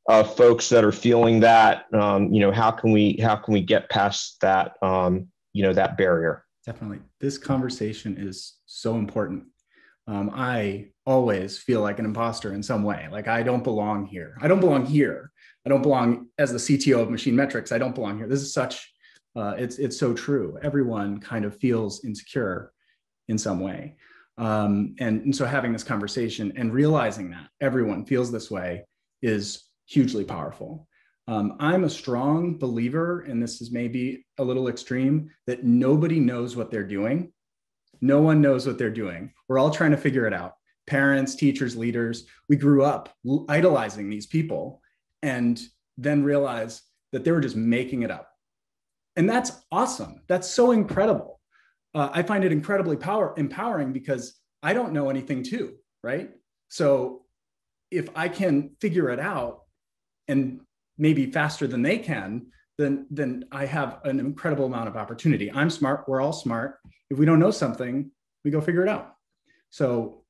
folks that are feeling that? You know, how can we get past that? You know, that barrier. Definitely, this conversation is so important. I always feel like an imposter in some way. Like, I don't belong here. I don't belong here. I don't belong as the CTO of Machine Metrics. I don't belong here. This is such, it's so true. Everyone kind of feels insecure in some way. And so having this conversation and realizing that everyone feels this way is hugely powerful. I'm a strong believer, and this is maybe a little extreme, that nobody knows what they're doing. No one knows what they're doing. We're all trying to figure it out. Parents, teachers, leaders. We grew up idolizing these people and then realized that they were just making it up. And that's awesome. That's so incredible. I find it incredibly empowering because I don't know anything too, right? So if I can figure it out and maybe faster than they can, then I have an incredible amount of opportunity. I'm smart. We're all smart. If we don't know something, we go figure it out. So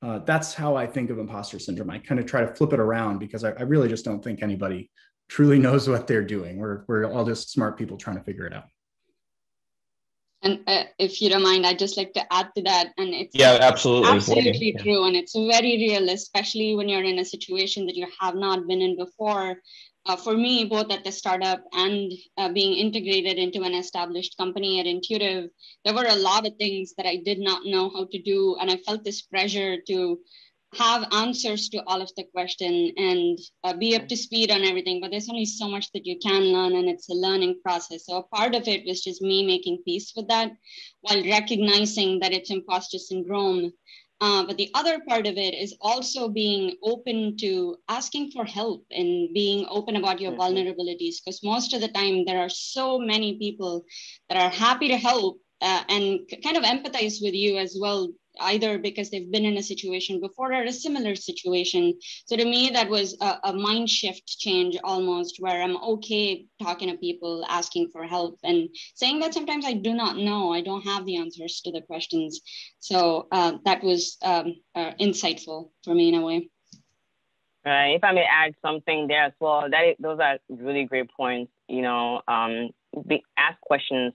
that's how I think of imposter syndrome. I kind of try to flip it around because I really just don't think anybody truly knows what they're doing. We're all just smart people trying to figure it out. And if you don't mind, I'd just like to add to that. And it's absolutely true. And it's very real, especially when you're in a situation that you have not been in before. For me, both at the startup and being integrated into an established company at Intuitive, there were a lot of things that I did not know how to do. And I felt this pressure to have answers to all of the questions and be up to speed on everything. But there's only so much that you can learn, and it's a learning process. So a part of it was just me making peace with that while recognizing that it's imposter syndrome. But the other part of it is also being open to asking for help and being open about your vulnerabilities, because most of the time there are so many people that are happy to help and kind of empathize with you as well, either because they've been in a situation before or a similar situation. So to me, that was a mind shift change almost, where I'm okay talking to people, asking for help and saying that sometimes I do not know, I don't have the answers to the questions. So that was insightful for me in a way. Right. If I may add something there as well, those are really great points. You know, ask questions.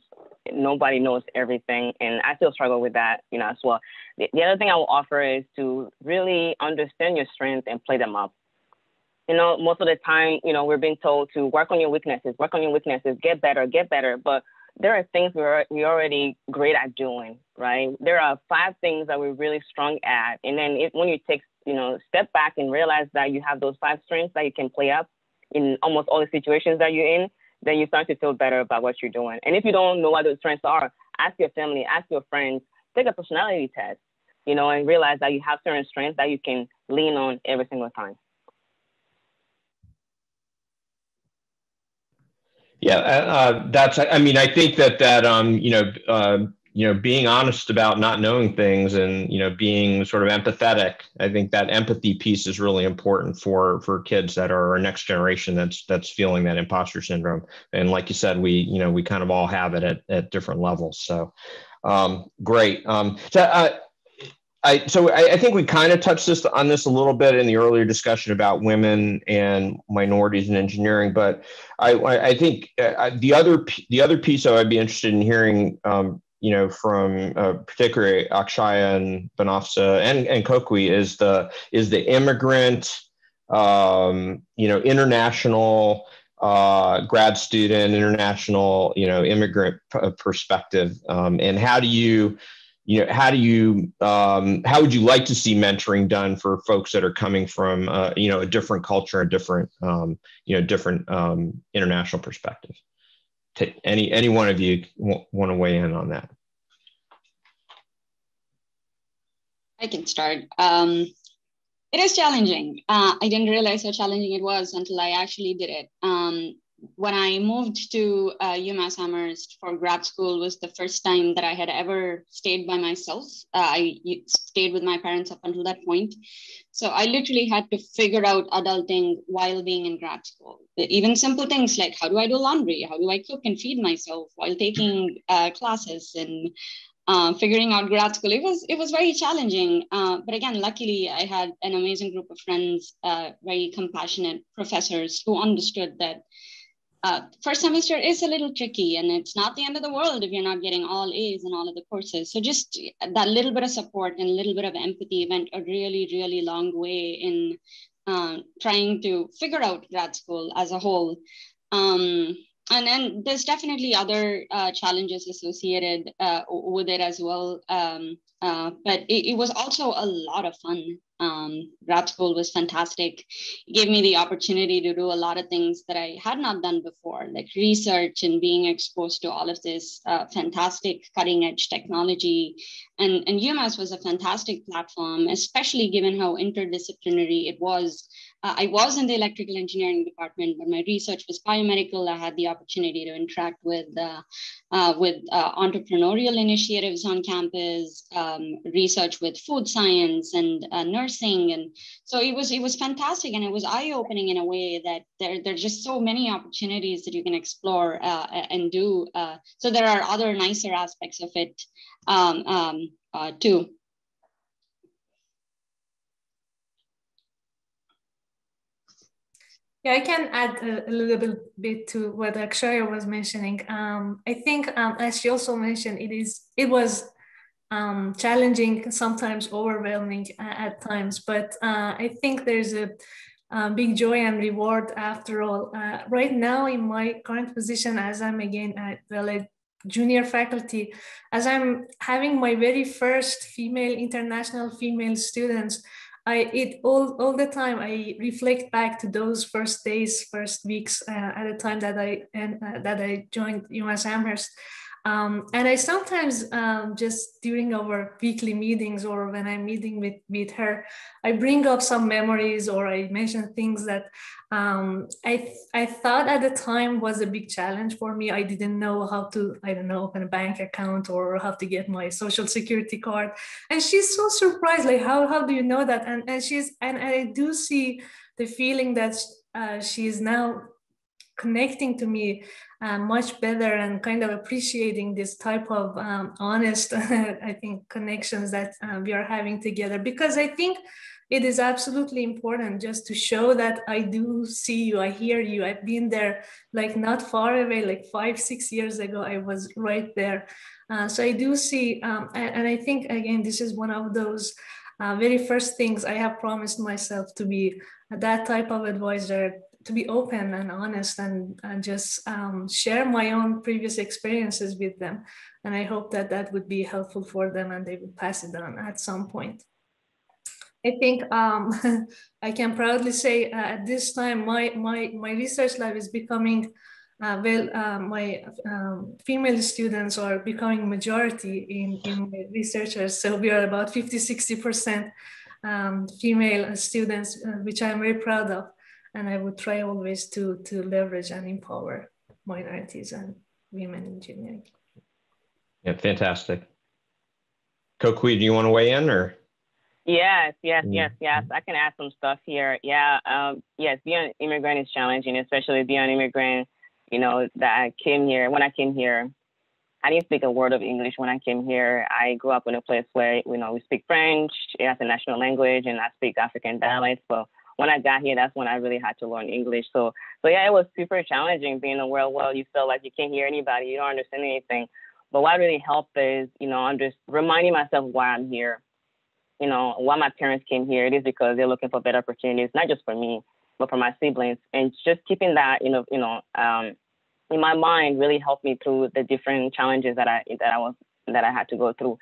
Nobody knows everything, and I still struggle with that, you know, as well. The other thing I will offer is to really understand your strengths and play them up. You know, most of the time, you know, we're being told to work on your weaknesses, get better. But there are things we're already great at doing, right? There are 5 things that we're really strong at, and then when you take, you know, step back and realize that you have those 5 strengths that you can play up in almost all the situations that you're in, then you start to feel better about what you're doing. And if you don't know what those strengths are, ask your family, ask your friends, take a personality test. you know, and realize that you have certain strengths that you can lean on every single time. Yeah, that's, I mean, I think that being honest about not knowing things and, being sort of empathetic, I think that empathy piece is really important for kids that are our next generation that's feeling that imposter syndrome. And like you said, we kind of all have it at different levels. So great. So I think we kind of touched on this a little bit in the earlier discussion about women and minorities in engineering, but I think the other piece I'd be interested in hearing, from particularly Akshaya and Banafsa and Kokwi is the immigrant, international grad student, international, immigrant perspective, and how would you like to see mentoring done for folks that are coming from, a different culture, a different, different international perspective? Any one of you want to weigh in on that? I can start. It is challenging. I didn't realize how challenging it was until I actually did it. When I moved to UMass Amherst for grad school was the first time that I had ever stayed by myself. I stayed with my parents up until that point. So I literally had to figure out adulting while being in grad school. Even simple things like, how do I do laundry? How do I cook and feed myself while taking classes and figuring out grad school? It was very challenging. But again, luckily I had an amazing group of friends, very compassionate professors who understood that first semester is a little tricky and it's not the end of the world if you're not getting all A's in all of the courses. So just that little bit of support and a little bit of empathy went a really, really long way in trying to figure out grad school as a whole. And then there's definitely other challenges associated with it as well. But it was also a lot of fun. Grad school was fantastic. It gave me the opportunity to do a lot of things that I had not done before, like research and being exposed to all of this fantastic cutting edge technology. And UMass was a fantastic platform, especially given how interdisciplinary it was. I was in the electrical engineering department, but my research was biomedical. I had the opportunity to interact with entrepreneurial initiatives on campus, research with food science and nursing. And so it was fantastic. And it was eye-opening in a way that there's just so many opportunities that you can explore and do. So there are other nicer aspects of it too. Yeah, I can add a little bit to what Akshaya was mentioning. I think, as she also mentioned, it was challenging, sometimes overwhelming at times, but I think there's a big joy and reward after all. Right now, in my current position, as I'm again at a junior faculty, as I'm having my very first international female students, all the time I reflect back to those first days, first weeks at the time that I joined UMass Amherst. And I sometimes just during our weekly meetings or when I'm meeting with her, I bring up some memories or I mention things that I thought at the time was a big challenge for me. I didn't know how to, open a bank account or how to get my social security card. And she's so surprised, like, how do you know that? And I do see the feeling that she's now connecting to me much better and kind of appreciating this type of honest, I think, connections that we are having together. Because I think it is absolutely important just to show that I do see you, I hear you, I've been there, like not far away, like 5-6 years ago, I was right there. So I do see, and I think, again, this is one of those very first things I have promised myself, to be that type of advisor, to be open and honest and just share my own previous experiences with them. And I hope that that would be helpful for them and they would pass it on at some point. I think I can proudly say at this time, my research lab is becoming My female students are becoming majority in my researchers. So we are about 50–60% female students, which I'm very proud of. And I would try always to leverage and empower minorities and women in engineering. Yeah, fantastic. Kokui, do you want to weigh in or? Yes. I can add some stuff here. Yeah, yes, being an immigrant is challenging, especially being an immigrant, you know, that I came here. When I came here, I didn't speak a word of English when I came here. I grew up in a place where, you know, we speak French as a national language, and I speak African dialects. So when I got here, that's when I really had to learn English. So yeah, it was super challenging being in a world where you feel like you can't hear anybody, you don't understand anything. But what really helped is, you know, I'm just reminding myself why I'm here. You know, why my parents came here. It is because they're looking for better opportunities, not just for me, but for my siblings. And just keeping that, in my mind really helped me through the different challenges that I had to go through.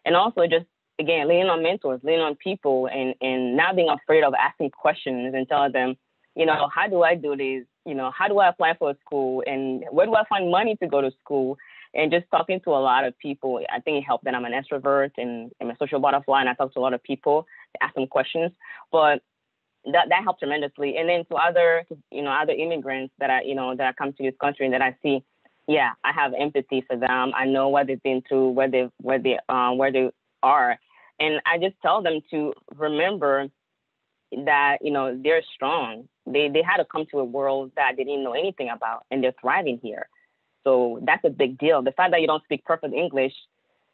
And also just, again, leaning on mentors, leaning on people, and not being afraid of asking questions and telling them, you know, how do I do this? You know, how do I apply for a school? And where do I find money to go to school? And just talking to a lot of people, I think it helped that I'm an extrovert and I'm a social butterfly, and I talk to a lot of people to ask them questions. But that helped tremendously. And then to other immigrants that that come to this country and that I see, yeah, I have empathy for them. I know what they've been through, where they are, and I just tell them to remember that, you know, they're strong. They had to come to a world that they didn't know anything about, and they're thriving here. So that's a big deal. The fact that you don't speak perfect English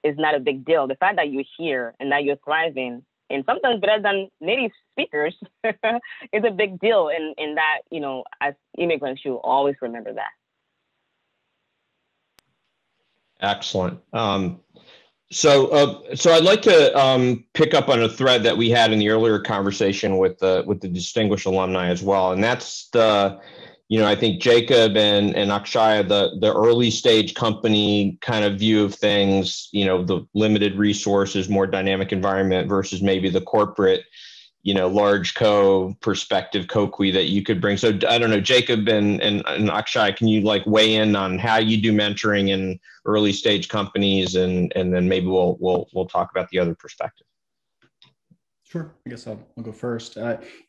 is not a big deal. The fact that you're here and that you're thriving, and sometimes better than native speakers, is a big deal. And that, you know, as immigrants, you always remember that. Excellent. So I'd like to pick up on a thread that we had in the earlier conversation with the distinguished alumni as well, and that's the, you know, I think Jacob and Akshaya, the early stage company kind of view of things, you know, the limited resources, more dynamic environment versus maybe the corporate, you know, large perspective, Kokui, that you could bring. So I don't know, Jacob and Akshaya, can you like weigh in on how you do mentoring in early stage companies, and then maybe we'll talk about the other perspective. Sure, I guess I'll go first.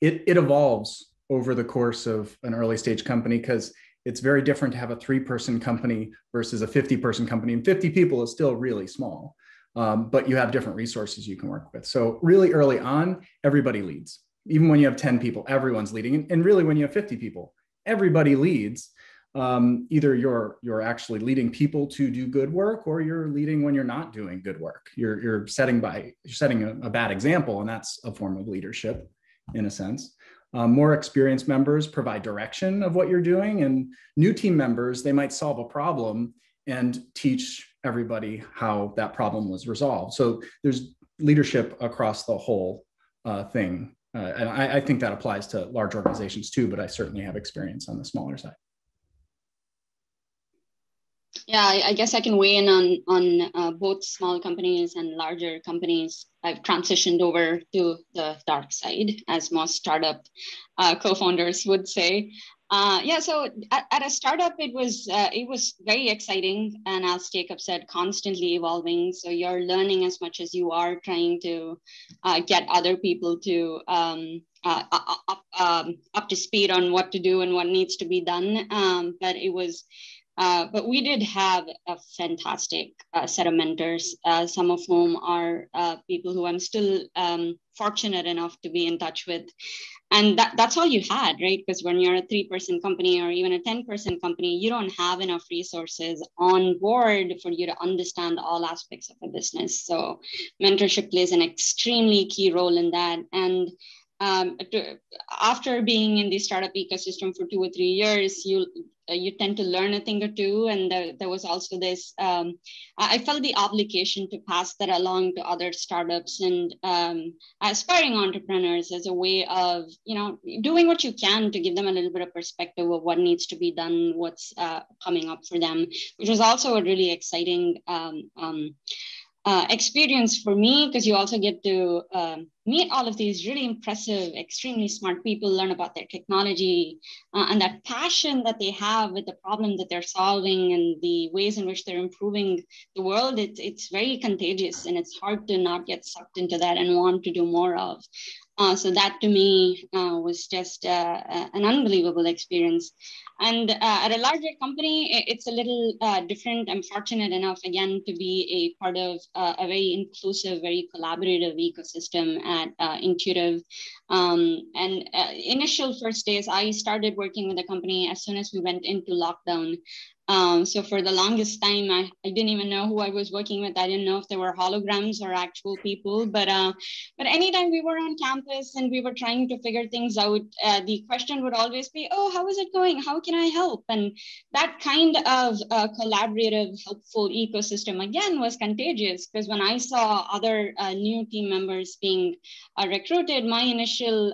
It evolves over the course of an early stage company, because it's very different to have a 3-person company versus a 50-person company. And 50 people is still really small, but you have different resources you can work with. So really early on, everybody leads. Even when you have 10 people, everyone's leading. And really when you have 50 people, everybody leads. Either you're actually leading people to do good work, or you're leading when you're not doing good work. You're setting a bad example, and that's a form of leadership in a sense. More experienced members provide direction of what you're doing, and new team members, they might solve a problem and teach everybody how that problem was resolved. So there's leadership across the whole thing. And I think that applies to large organizations too, but I certainly have experience on the smaller side. Yeah, I guess I can weigh in on both small companies and larger companies. I've transitioned over to the dark side, as most startup co-founders would say. So at a startup, it was very exciting, and as Jacob said, constantly evolving. So you're learning as much as you are trying to get other people to up to speed on what to do and what needs to be done. But we did have a fantastic set of mentors, some of whom are people who I'm still fortunate enough to be in touch with. And that's all you had, right? Because when you're a 3-person company or even a 10-person company, you don't have enough resources on board for you to understand all aspects of a business. So mentorship plays an extremely key role in that. And after being in the startup ecosystem for 2 or 3 years, you tend to learn a thing or two. And there was also this, I felt the obligation to pass that along to other startups and aspiring entrepreneurs as a way of, doing what you can to give them a little bit of perspective of what needs to be done, what's coming up for them, which was also a really exciting experience for me, because you also get to meet all of these really impressive, extremely smart people, learn about their technology, and that passion that they have with the problem that they're solving and the ways in which they're improving the world. It's very contagious, and it's hard to not get sucked into that and want to do more of. So that to me was just an unbelievable experience. And at a larger company, it's a little different. I'm fortunate enough, again, to be a part of a very inclusive, very collaborative ecosystem at Intuitive. And initial first days, I started working with the company as soon as we went into lockdown. So for the longest time, I didn't even know who I was working with. I didn't know if they were holograms or actual people. But anytime we were on campus and we were trying to figure things out, the question would always be, oh, how is it going? How can I help? And that kind of collaborative, helpful ecosystem, again, was contagious, because when I saw other new team members being recruited, my initial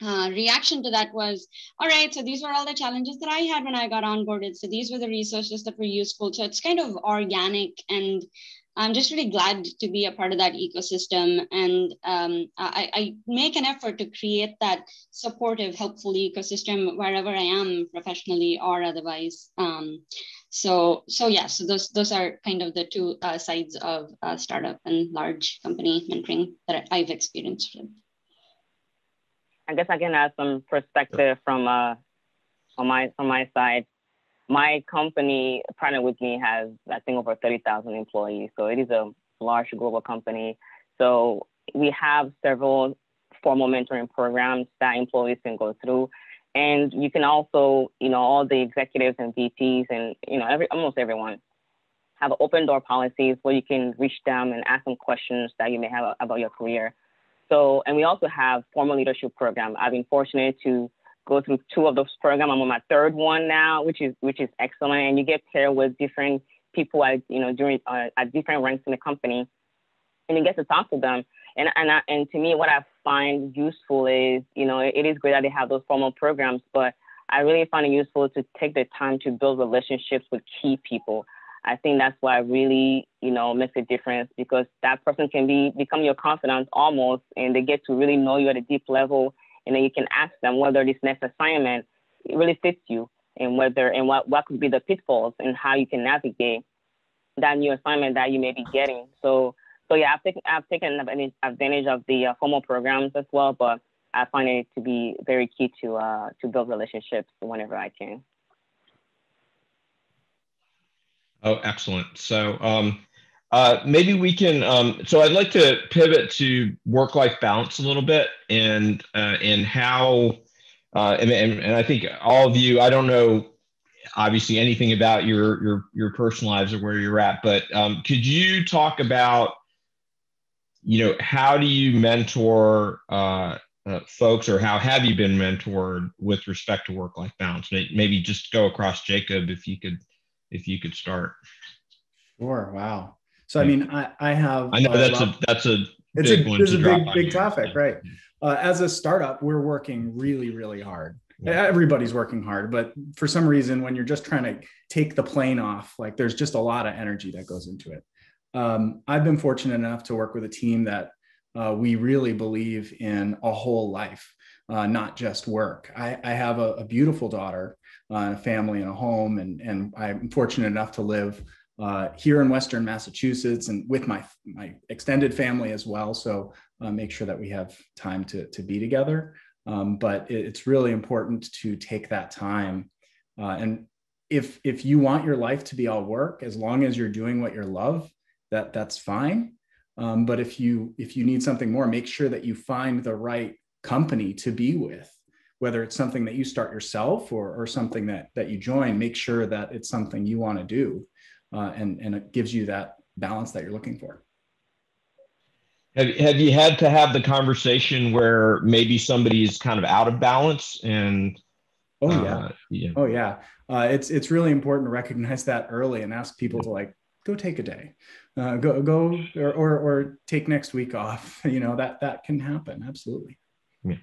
reaction to that was, all right, so these were all the challenges that I had when I got onboarded. So these were the resources that were useful. So it's kind of organic, and I'm just really glad to be a part of that ecosystem. And I make an effort to create that supportive, helpful ecosystem wherever I am, professionally or otherwise. So those are kind of the two sides of startup and large company mentoring that I've experienced. I guess I can add some perspective from my side. My company partnered with me has, I think, over 30,000 employees. So it is a large global company. So we have several formal mentoring programs that employees can go through. And you can also, all the executives and VPs and, almost everyone have open door policies where you can reach them and ask them questions that you may have about your career. So, and we also have formal leadership program. I've been fortunate to go through 2 of those programs. I'm on my 3rd one now, which is excellent. And you get paired with different people at different ranks in the company, and you get to talk to them. And to me, what I find useful is, it is great that they have those formal programs, but I really find it useful to take the time to build relationships with key people. I think that's why it really, makes a difference, because that person can become your confidant almost, and they get to really know you at a deep level. And then you can ask them whether this next assignment really fits you, and what could be the pitfalls and how you can navigate that new assignment that you may be getting. So yeah, I've taken advantage of the formal programs as well, but I find it to be very key to build relationships whenever I can. Oh, excellent. So maybe we can, so I'd like to pivot to work-life balance a little bit, and how, and I think all of you, I don't know, obviously, anything about your personal lives or where you're at, but could you talk about, how do you mentor folks, or how have you been mentored with respect to work-life balance? Maybe just go across Jacob, if you could start. Sure. Wow. So, I mean, I have. I know that's a big topic, right? As a startup, we're working really, really hard. Yeah. Everybody's working hard, but for some reason, when you're just trying to take the plane off, like, there's just a lot of energy that goes into it. I've been fortunate enough to work with a team that we really believe in a whole life, not just work. I have a beautiful daughter, a family and a home, and I'm fortunate enough to live here in Western Massachusetts, and with my extended family as well. So make sure that we have time to be together. But it's really important to take that time. And if you want your life to be all work, as long as you're doing what you love, that's fine. But if you need something more, make sure that you find the right company to be with, whether it's something that you start yourself or something that you join. Make sure that it's something you want to do, and it gives you that balance that you're looking for. Have you had to have the conversation where maybe somebody's kind of out of balance? And Oh yeah. It's really important to recognize that early and ask people to go take a day, go or take next week off. That can happen. Absolutely. Yeah.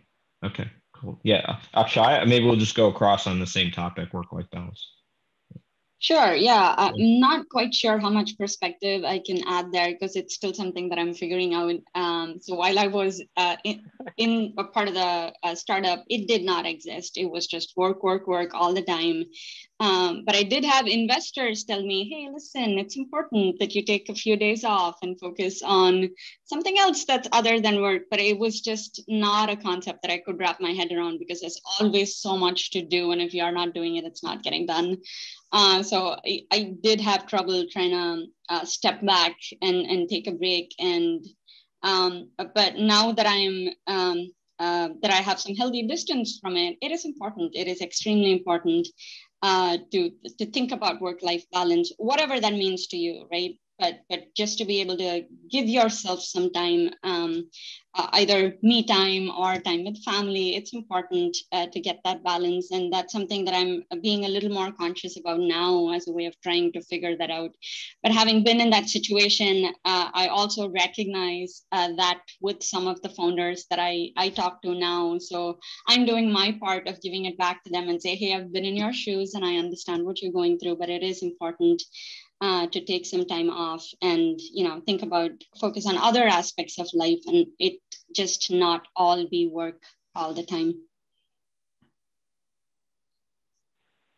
Okay. Cool. Yeah. Akshay, maybe we'll just go across on the same topic, work-life balance. Sure. Yeah. I'm not quite sure how much perspective I can add there because it's still something that I'm figuring out. So while I was in a part of the startup, it did not exist. It was just work, work, work all the time. But I did have investors tell me, hey, listen, it's important that you take a few days off and focus on something else that's other than work. But it was just not a concept that I could wrap my head around because there's always so much to do. And if you are not doing it, it's not getting done. So I did have trouble trying to step back and take a break. And but now that that I have some healthy distance from it, it is important. It is extremely important to think about work-life balance, whatever that means to you, right? But just to be able to give yourself some time, either me time or time with family, it's important to get that balance. And that's something that I'm being a little more conscious about now as a way of trying to figure that out. But having been in that situation, I also recognize that with some of the founders that I talk to now. So I'm doing my part of giving it back to them and say, hey, I've been in your shoes and I understand what you're going through, but it is important to take some time off and, think about, focus on other aspects of life and it just not all be work all the time.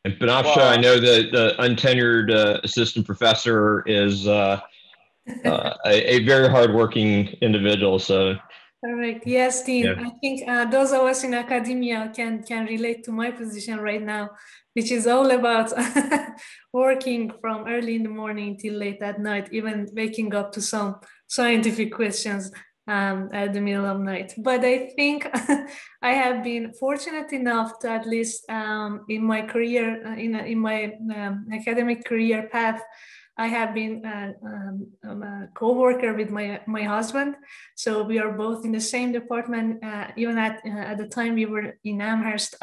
And Banafsha, I know that the untenured assistant professor is a very hardworking individual. So. Correct. Yes, Dean. Yeah. I think those of us in academia can relate to my position right now, which is all about working from early in the morning till late at night, even waking up to some scientific questions at the middle of night. But I think I have been fortunate enough to, at least in my career, in my academic career path, I have been a co-worker with my husband. So we are both in the same department. Even at the time we were in Amherst,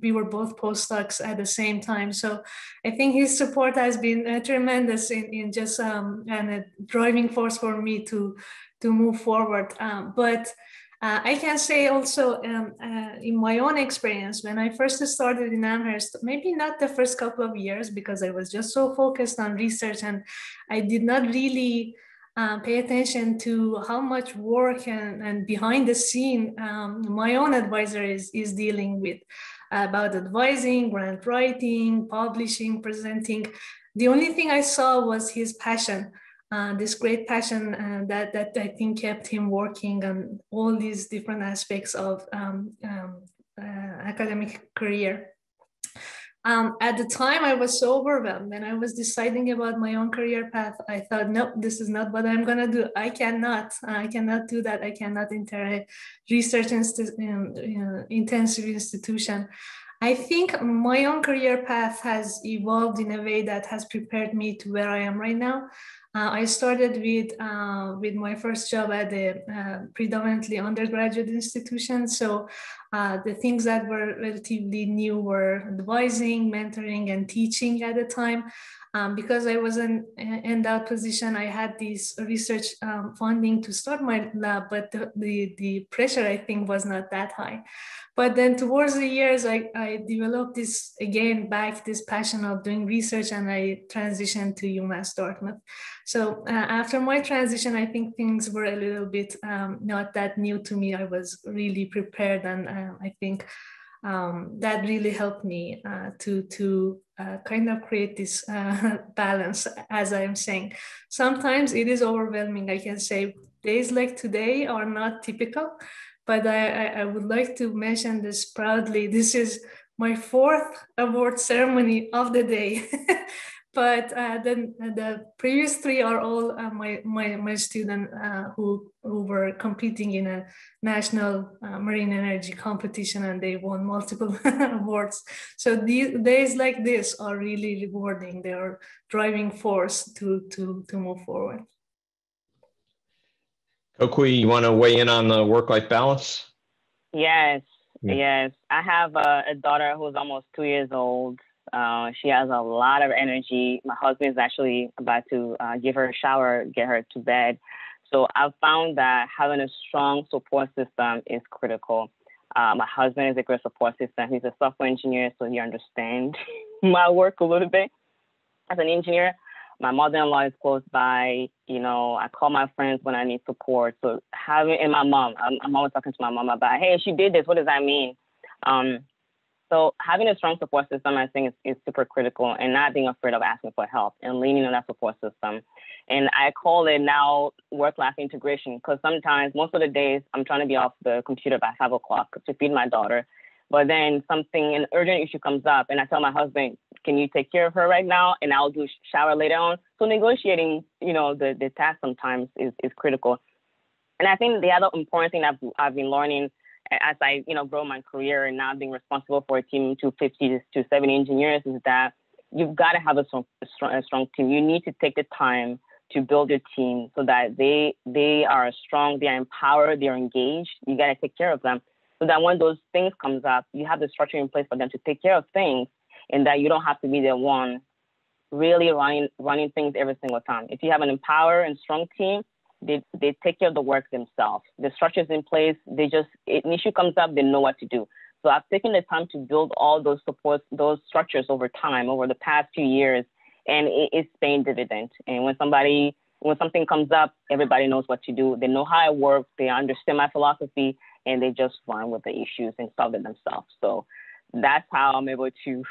we were both postdocs at the same time. So I think his support has been tremendous in just and a driving force for me to move forward. But I can say also in my own experience, when I first started in Amherst, maybe not the first couple of years because I was just so focused on research and I did not really pay attention to how much work and behind the scene my own advisor is dealing with about advising, grant writing, publishing, presenting. The only thing I saw was his passion. This great passion that I think kept him working on all these different aspects of academic career. At the time, I was so overwhelmed when I was deciding about my own career path. I thought, nope, this is not what I'm gonna do. I cannot do that. I cannot enter a research intensive institution. I think my own career path has evolved in a way that has prepared me to where I am right now. I started with my first job at a predominantly undergraduate institution. So the things that were relatively new were advising, mentoring, and teaching at the time. Because I was in that position, I had this research funding to start my lab, but the pressure, I think, was not that high. But then towards the years, I developed this passion of doing research, and I transitioned to UMass Dartmouth. So after my transition, I think things were a little bit not that new to me. I was really prepared, and I think that really helped me to kind of create this balance, as I'm saying. Sometimes it is overwhelming. I can say days like today are not typical, but I would like to mention this proudly. This is my 4th award ceremony of the day. But the previous 3 are all my students who were competing in a national marine energy competition, and they won multiple awards. So these days like this are really rewarding. They are driving force to move forward. Kokui, you want to weigh in on the work-life balance? Yes, yes. I have a daughter who's almost 2 years old. She has a lot of energy. My husband is actually about to give her a shower, get her to bed. So I've found that having a strong support system is critical. My husband is a great support system. He's a software engineer, so he understands my work a little bit. as an engineer. My mother-in-law is close by. You know, I call my friends when I need support. So and my mom, I'm always talking to my mom about, hey, she did this. What does that mean? So having a strong support system, I think, is super critical, and not being afraid of asking for help and leaning on that support system. And I call it now work-life integration, because sometimes, most of the days, I'm trying to be off the computer by 5 o'clock to feed my daughter. But then an urgent issue comes up, and I tell my husband, can you take care of her right now? And I'll do shower later on. So negotiating, you know, the task sometimes is critical. And I think the other important thing I've been learning as I, you know, grow my career and now being responsible for a team to 50 to 70 engineers is that you've got to have a strong team. You need to take the time to build your team so that they are strong, they are empowered, they're engaged. You got to take care of them so that when those things comes up, you have the structure in place for them to take care of things, and that you don't have to be the one really running things every single time. If you have an empowered and strong team, they take care of the work themselves. The structure's in place. An issue comes up, they know what to do. So I've taken the time to build all those supports, those structures over time, over the past few years, and it's paying dividend. And when something comes up, everybody knows what to do. They know how I work, they understand my philosophy, and they just run with the issues and solve it themselves. So that's how I'm able to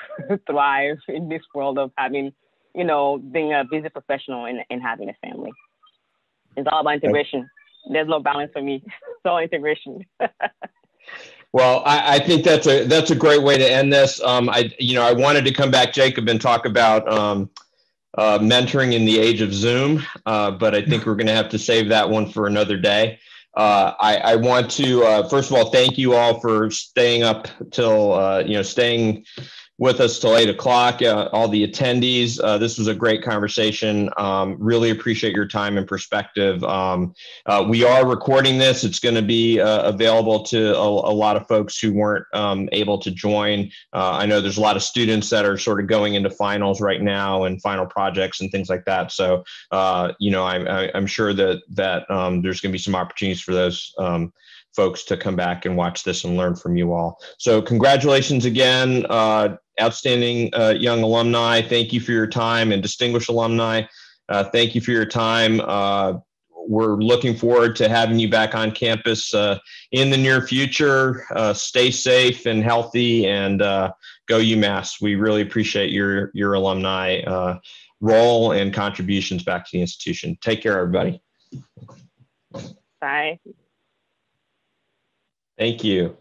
thrive in this world of having, you know, being a busy professional and having a family. It's all about integration. There's no balance for me. It's all integration. Well, I think that's a great way to end this. I wanted to come back, Jacob, and talk about mentoring in the age of Zoom, but I think we're going to have to save that one for another day. I want to first of all thank you all for staying up till staying with us till 8 o'clock. All the attendees, this was a great conversation. Really appreciate your time and perspective. We are recording this. It's going to be available to a lot of folks who weren't able to join. I know there's a lot of students that are sort of going into finals right now and final projects and things like that. So, I'm sure that there's going to be some opportunities for those folks to come back and watch this and learn from you all. So congratulations again. Outstanding young alumni. Thank you for your time, and distinguished alumni. Thank you for your time. We're looking forward to having you back on campus in the near future. Stay safe and healthy, and go UMass. We really appreciate your alumni role and contributions back to the institution. Take care, everybody. Bye. Thank you.